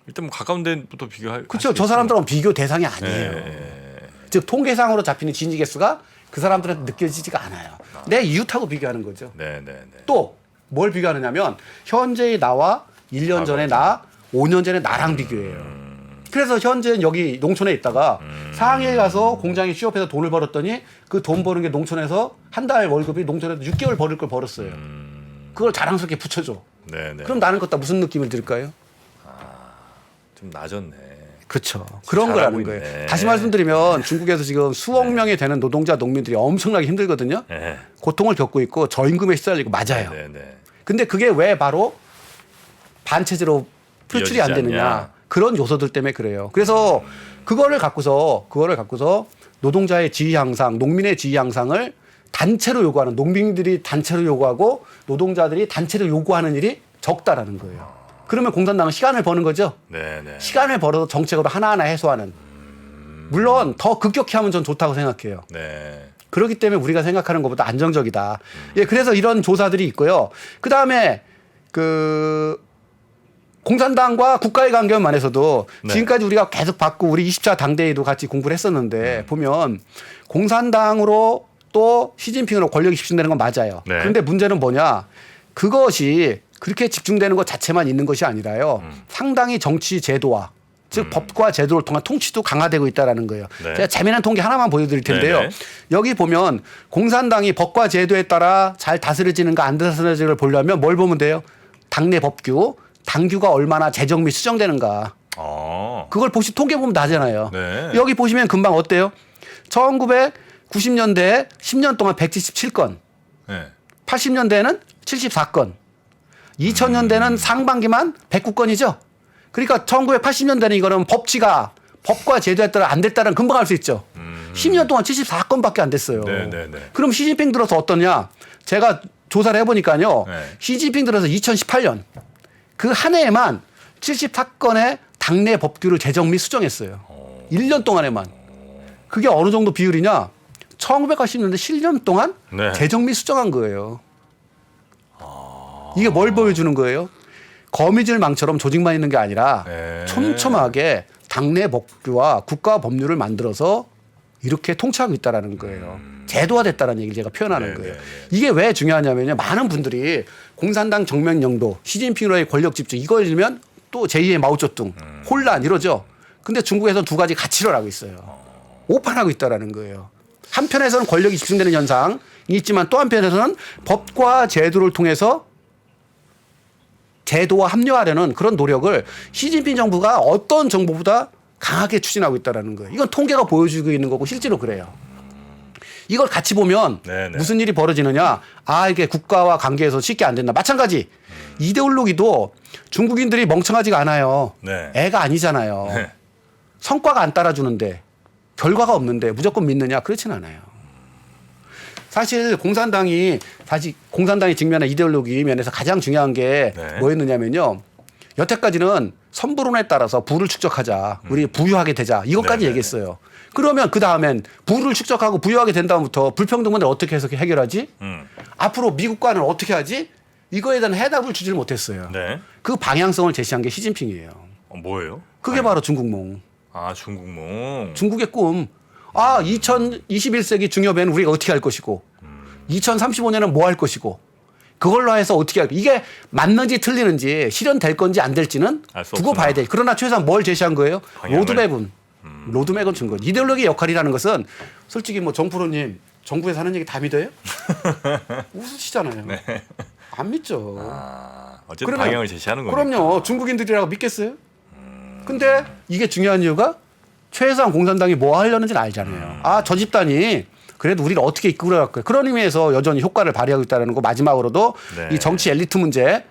일단 뭐 가까운 데부터 비교할. 그렇죠. 저 사람들은 비교 대상이 아니에요. 네. 즉 통계상으로 잡히는 진지 개수가 그 사람들한테 느껴지지가 않아요. 내 이웃하고 비교하는 거죠. 네네네. 또 뭘 비교하느냐면 현재의 나와 1년 전에 나, 5년 전에 나랑 비교해요. 그래서 현재는 여기 농촌에 있다가 상해에 가서 공장에 취업해서 돈을 벌었더니 그 돈 버는 게 농촌에서 한 달 월급이 농촌에서 6개월 벌을 걸 벌었어요. 그걸 자랑스럽게 붙여줘. 네네. 그럼 나는 그때 무슨 느낌을 들까요? 좀 낮았네. 그렇죠. 그런 잘하고 거라는 있네. 거예요. 다시 말씀드리면 중국에서 지금 수억 명이 되는 노동자 농민들이 엄청나게 힘들거든요. 네. 고통을 겪고 있고 저임금에 시달리고 맞아요. 네네. 근데 그게 왜 바로 반체제로 표출이 안 이어지지 되느냐. 않냐. 그런 요소들 때문에 그래요. 그래서 그거를 갖고서 노동자의 지위 향상, 농민의 지위 향상을 단체로 요구하는 농민들이 단체로 요구하고 노동자들이 단체로 요구하는 일이 적다라는 거예요. 그러면 공산당은 시간을 버는 거죠. 네네. 시간을 벌어서 정책으로 하나하나 해소하는. 물론 더 급격히 하면 전 좋다고 생각해요. 네. 그렇기 때문에 우리가 생각하는 것보다 안정적이다. 예, 그래서 이런 조사들이 있고요. 그 다음에 그 공산당과 국가의 관계만에서도 네. 지금까지 우리가 계속 봤고 우리 20차 당대회도 같이 공부를 했었는데 보면 공산당으로 또 시진핑으로 권력이 집중되는 건 맞아요. 네. 그런데 문제는 뭐냐? 그것이 그렇게 집중되는 것 자체만 있는 것이 아니라요. 상당히 정치 제도와 즉 법과 제도를 통한 통치도 강화되고 있다라는 거예요. 네. 제가 재미난 통계 하나만 보여드릴 텐데요. 네네. 여기 보면 공산당이 법과 제도에 따라 잘 다스려지는가 안 다스려지는가를 보려면 뭘 보면 돼요? 당내 법규, 당규가 얼마나 제정비 수정되는가. 그걸 보시 통계 보면 나잖아요. 네. 여기 보시면 금방 어때요? 1990년대에 10년 동안 177건, 네. 80년대에는 74건, 2000년대는 상반기만 109건이죠. 그러니까 1980년대는 이거는 법과 제도에 따라 안 됐다는 금방 알 수 있죠. 10년 동안 74건밖에 안 됐어요. 네네네. 그럼 시진핑 들어서 어떠냐? 제가 조사를 해보니까요. 네. 시진핑 들어서 2018년 그 한 해에만 74건의 당내 법규를 제정 및 수정했어요. 1년 동안에만. 그게 어느 정도 비율이냐? 1980년대 7년 동안 네. 제정 및 수정한 거예요. 이게 뭘 보여주는 거예요? 거미줄망처럼 조직만 있는 게 아니라 네. 촘촘하게 당내 법규와 국가 법률을 만들어서 이렇게 통치하고 있다라는 거예요. 제도화됐다는 얘기를 제가 표현하는 네, 거예요. 네, 네. 이게 왜 중요하냐면요. 많은 분들이 공산당 정면 영도, 시진핑으로의 권력 집중 이거 읽으면 또 제2의 마오쩌둥, 혼란 이러죠. 근데 중국에서는 두 가지 같이 일어나고 있어요. 오판하고 있다라는 거예요. 한편에서는 권력이 집중되는 현상이 있지만 또 한편에서는 법과 제도를 통해서 제도와 합리화하려는 그런 노력을 시진핑 정부가 어떤 정부보다 강하게 추진하고 있다는 거예요. 이건 통계가 보여주고 있는 거고 실제로 그래요. 이걸 같이 보면 네네. 무슨 일이 벌어지느냐. 아 이게 국가와 관계에서 쉽게 안 된다. 마찬가지 이데올로기도 중국인들이 멍청하지가 않아요. 네. 애가 아니잖아요. 네. 성과가 안 따라주는데 결과가 없는데 무조건 믿느냐. 그렇지는 않아요. 사실 공산당이 직면한 이데올로기 면에서 가장 중요한 게 네. 뭐였느냐면요. 여태까지는 선불론에 따라서 부를 축적하자. 우리 부유하게 되자. 이것까지 네네네. 얘기했어요. 그러면 그 다음엔 부를 축적하고 부유하게 된 다음부터 불평등 문제를 어떻게 해서 해결하지? 앞으로 미국과는 어떻게 하지? 이거에 대한 해답을 주질 못했어요. 네. 그 방향성을 제시한 게 시진핑이에요. 뭐예요? 그게 바로 중국몽. 아 중국몽. 중국의 꿈. 2021세기 중엽에는 우리가 어떻게 할 것이고 2035년은 뭐 할 것이고 그걸로 해서 어떻게 할 이게 맞는지 틀리는지 실현될 건지 안 될지는 알수 두고 없으나. 봐야 돼. 그러나 최소한 뭘 제시한 거예요? 방향을. 로드맵은 준 거죠. 이데올로기 역할이라는 것은 솔직히 뭐 정프로님 정부에서 하는 얘기 다 믿어요? 웃으시잖아요. 안 믿죠. 어쨌든 그러면- 방향을 제시하는 거니까. 그럼요. 중국인들이라고 믿겠어요? 근데 이게 중요한 이유가 최소한 공산당이 뭐 하려는지는 알잖아요. 저 집단이 그래도 우리를 어떻게 이끌어갈 거예요. 그런 의미에서 여전히 효과를 발휘하고 있다는 거 마지막으로도 네. 이 정치 엘리트 문제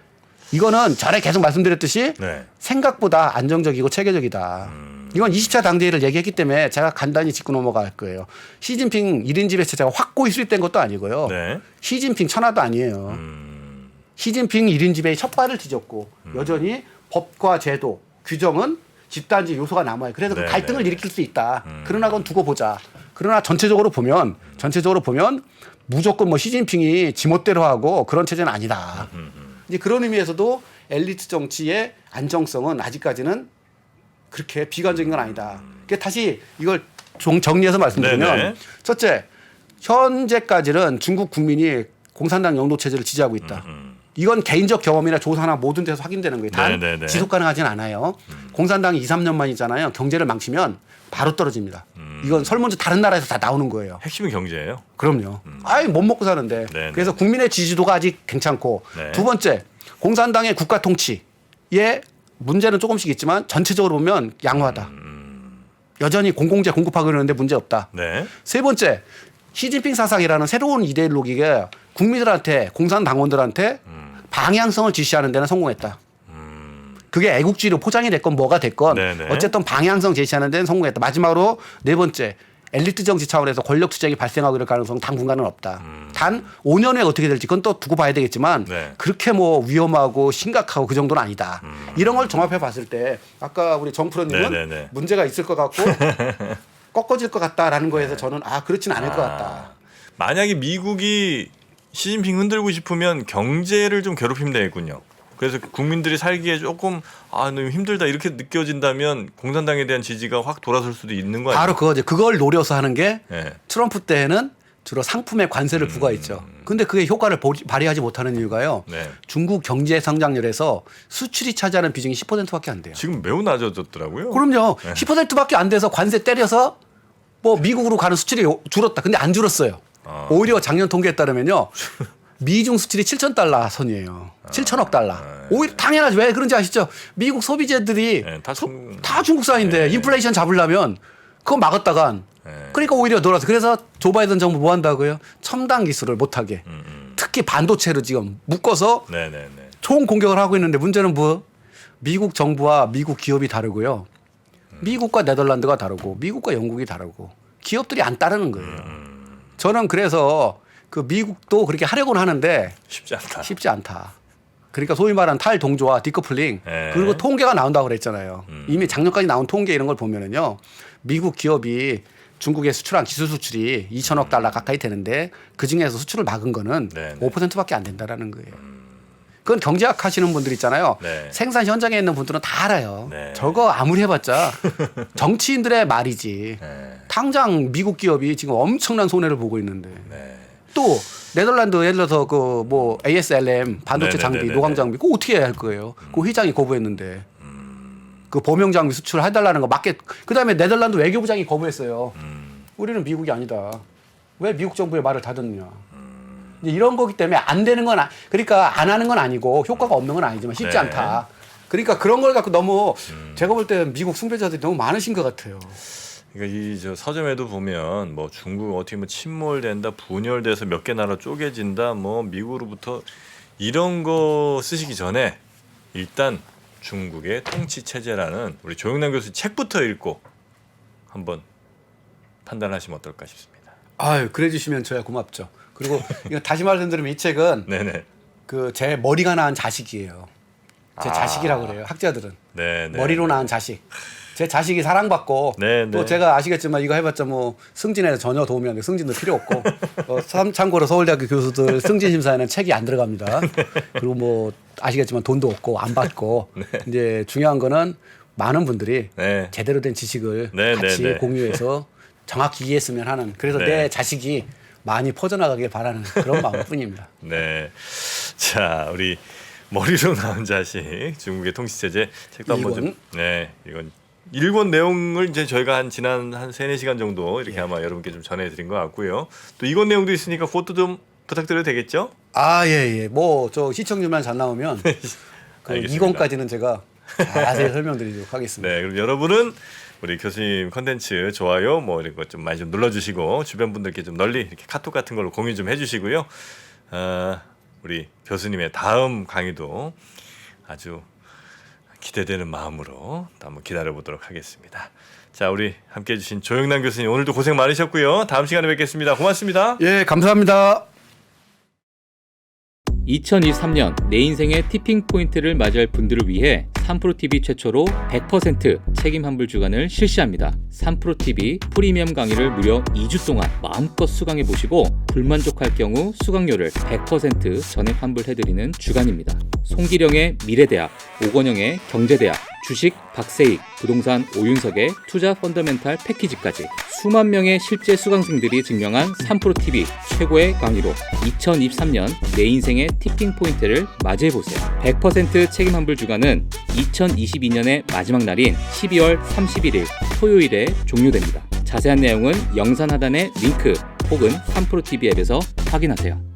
이거는 전에 계속 말씀드렸듯이 네. 생각보다 안정적이고 체계적이다. 이건 20차 당대회를 얘기했기 때문에 제가 간단히 짚고 넘어갈 거예요. 시진핑 1인 지배 체제가 확고히 수립된 것도 아니고요. 네. 시진핑 천하도 아니에요. 시진핑 1인 지배의 첫 발을 뒤졌고 여전히 법과 제도, 규정은 집단지 요소가 남아요. 그래서 그 네, 갈등을 네. 일으킬 수 있다. 그러나 그건 두고 보자. 그러나 전체적으로 보면 무조건 뭐 시진핑이 지멋대로 하고 그런 체제는 아니다. 이제 그런 의미에서도 엘리트 정치의 안정성은 아직까지는 그렇게 비관적인 건 아니다. 그러니까 다시 이걸 정리해서 말씀드리면 네네. 첫째, 현재까지는 중국 국민이 공산당 영도 체제를 지지하고 있다. 이건 개인적 경험이나 조사나 모든 데서 확인되는 거예요. 단 네네네. 지속 가능하진 않아요. 공산당이 2, 3년만 있잖아요. 경제를 망치면 바로 떨어집니다. 이건 설문조 다른 나라에서 다 나오는 거예요. 핵심은 경제예요. 그럼요. 못 먹고 사는데. 네네. 그래서 국민의 지지도가 아직 괜찮고. 네. 두 번째, 공산당의 국가 통치의 문제는 조금씩 있지만 전체적으로 보면 양호하다. 여전히 공공재 공급하고 있는데 문제 없다. 네. 세 번째, 시진핑 사상이라는 새로운 이데올로기가 국민들한테 공산당원들한테 방향성을 지시하는 데는 성공했다. 그게 애국주의로 포장이 됐건 뭐가 됐건 네네. 어쨌든 방향성 제시하는 데는 성공했다. 마지막으로 네 번째, 엘리트 정치 차원에서 권력 투쟁이 발생하고 이럴 가능성 당분간은 없다. 단 5년 후에 어떻게 될지 그건 또 두고 봐야 되겠지만 네. 그렇게 뭐 위험하고 심각하고 그 정도는 아니다. 이런 걸 종합해 봤을 때 아까 우리 정프로님은 네네네. 문제가 있을 것 같고 꺾어질 것 같다라는 거에서 저는 그렇지는 않을 것 같다. 만약에 미국이 시진핑 흔들고 싶으면 경제를 좀 괴롭히면 되겠군요. 그래서 국민들이 살기에 조금 너무 힘들다 이렇게 느껴진다면 공산당에 대한 지지가 확 돌아설 수도 있는 거 아니에요? 바로 그거죠. 그걸 노려서 하는 게 네. 트럼프 때에는 주로 상품에 관세를 부과했죠. 근데 그게 효과를 발휘하지 못하는 이유가요. 네. 중국 경제 성장률에서 수출이 차지하는 비중이 10%밖에 안 돼요. 지금 매우 낮아졌더라고요. 그럼요. 10%밖에 안 돼서 관세 때려서 뭐 미국으로 가는 수출이 줄었다. 근데 안 줄었어요. 오히려 작년 통계에 따르면요. 미중 수출이 7,000달러 선이에요. 7천억 달러. 오히려 당연하지. 왜 그런지 아시죠? 미국 소비재들이 네, 다 중국산인데 인플레이션 잡으려면 그거 막았다간 네. 그러니까 오히려 놀아서 그래서 조 바이든 정부 뭐 한다고요? 첨단 기술을 못하게 특히 반도체로 지금 묶어서 네네네. 총 공격을 하고 있는데 문제는 미국 정부와 미국 기업이 다르고요. 미국과 네덜란드가 다르고 미국과 영국이 다르고 기업들이 안 따르는 거예요. 저는 그래서 그 미국도 그렇게 하려고는 하는데 쉽지 않다. 쉽지 않다. 그러니까 소위 말하는 탈동조와 디커플링 네. 그리고 통계가 나온다고 그랬잖아요. 이미 작년까지 나온 통계 이런 걸 보면은요. 미국 기업이 중국에 수출한 기술 수출이 2천억 달러 가까이 되는데 그중에서 수출을 막은 거는 네, 네. 5%밖에 안 된다라는 거예요. 그건 경제학 하시는 분들 있잖아요. 네. 생산 현장에 있는 분들은 다 알아요. 네. 저거 아무리 해봤자 정치인들의 말이지. 네. 당장 미국 기업이 지금 엄청난 손해를 보고 있는데 네. 또 네덜란드 예를 들어서 그 뭐 ASLM 반도체 장비, 네네네네네. 노광 장비 그거 어떻게 해야 할 거예요? 그 회장이 거부했는데 그 범용 장비 수출해달라는 거 맞게 그다음에 네덜란드 외교부장이 거부했어요. 우리는 미국이 아니다. 왜 미국 정부의 말을 다 듣느냐? 이제 이런 거기 때문에 안 되는 건 그러니까 안 하는 건 아니고 효과가 없는 건 아니지만 쉽지 네. 않다. 그러니까 그런 걸 갖고 너무 제가 볼 때 미국 숭배자들이 너무 많으신 것 같아요. 그러니까 이 저 서점에도 보면 뭐 중국 어떻게 뭐 침몰된다, 분열돼서 몇 개 나라 쪼개진다, 뭐 미국으로부터 이런 거 쓰시기 전에 일단 중국의 통치 체제라는 우리 조영남 교수 책부터 읽고 한번 판단하시면 어떨까 싶습니다. 아유, 그래 주시면 저야 고맙죠. 그리고 이거 다시 말씀드리면 이 책은 네네. 그 제 머리가 낳은 자식이에요. 제 자식이라고 그래요. 학자들은. 네네. 머리로 낳은 자식. 제 자식이 사랑받고 네, 또 네. 제가 아시겠지만 이거 해봤자 뭐 승진에는 전혀 도움이 안 돼. 승진도 필요 없고 참고로 서울대학교 교수들 승진 심사에는 책이 안 들어갑니다. 그리고 뭐 아시겠지만 돈도 없고 안 받고 이제 중요한 거는 많은 분들이 네. 제대로 된 지식을 네, 같이 네, 네. 공유해서 정확히 이해했으면 하는 그래서 네. 내 자식이 많이 퍼져나가길 바라는 그런 마음뿐입니다. 네. 자, 우리 머리로 나온 자식 중국의 통치 체제 책도 한번 좀 네, 이건 일본 내용을 이제 저희가 한 지난 한 3-4시간 정도 이렇게 아마 여러분께 좀 전해 드린 것 같고요. 또 이건 내용도 있으니까 그것도 좀 부탁드려도 되겠죠? 아, 예. 뭐 저 시청률만 잘 나오면 그 알겠습니다. 2권까지는 제가 자세히 설명드리도록 하겠습니다. 네, 그럼 여러분은 우리 교수님 컨텐츠 좋아요 뭐 이런 것 좀 많이 좀 눌러주시고 주변 분들께 좀 널리 이렇게 카톡 같은 걸로 공유 좀 해주시고요. 우리 교수님의 다음 강의도 아주 기대되는 마음으로 또 한번 기다려보도록 하겠습니다. 자, 우리 함께해 주신 조영남 교수님 오늘도 고생 많으셨고요. 다음 시간에 뵙겠습니다. 고맙습니다. 예, 감사합니다. 2023년 내 인생의 티핑 포인트를 맞이할 분들을 위해 3프로TV 최초로 100% 책임 환불 주간을 실시합니다. 3프로TV 프리미엄 강의를 무려 2주 동안 마음껏 수강해 보시고 불만족할 경우 수강료를 100% 전액 환불해드리는 주간입니다. 송기령의 미래대학, 오건영의 경제대학, 주식 박세익, 부동산 오윤석의 투자 펀더멘탈 패키지까지 수만 명의 실제 수강생들이 증명한 3프로TV 최고의 강의로 2023년 내 인생의 티핑 포인트를 맞이해보세요. 100% 책임 환불 주간은 2022년의 마지막 날인 12월 31일 토요일에 종료됩니다. 자세한 내용은 영상 하단의 링크 혹은 3프로TV 앱에서 확인하세요.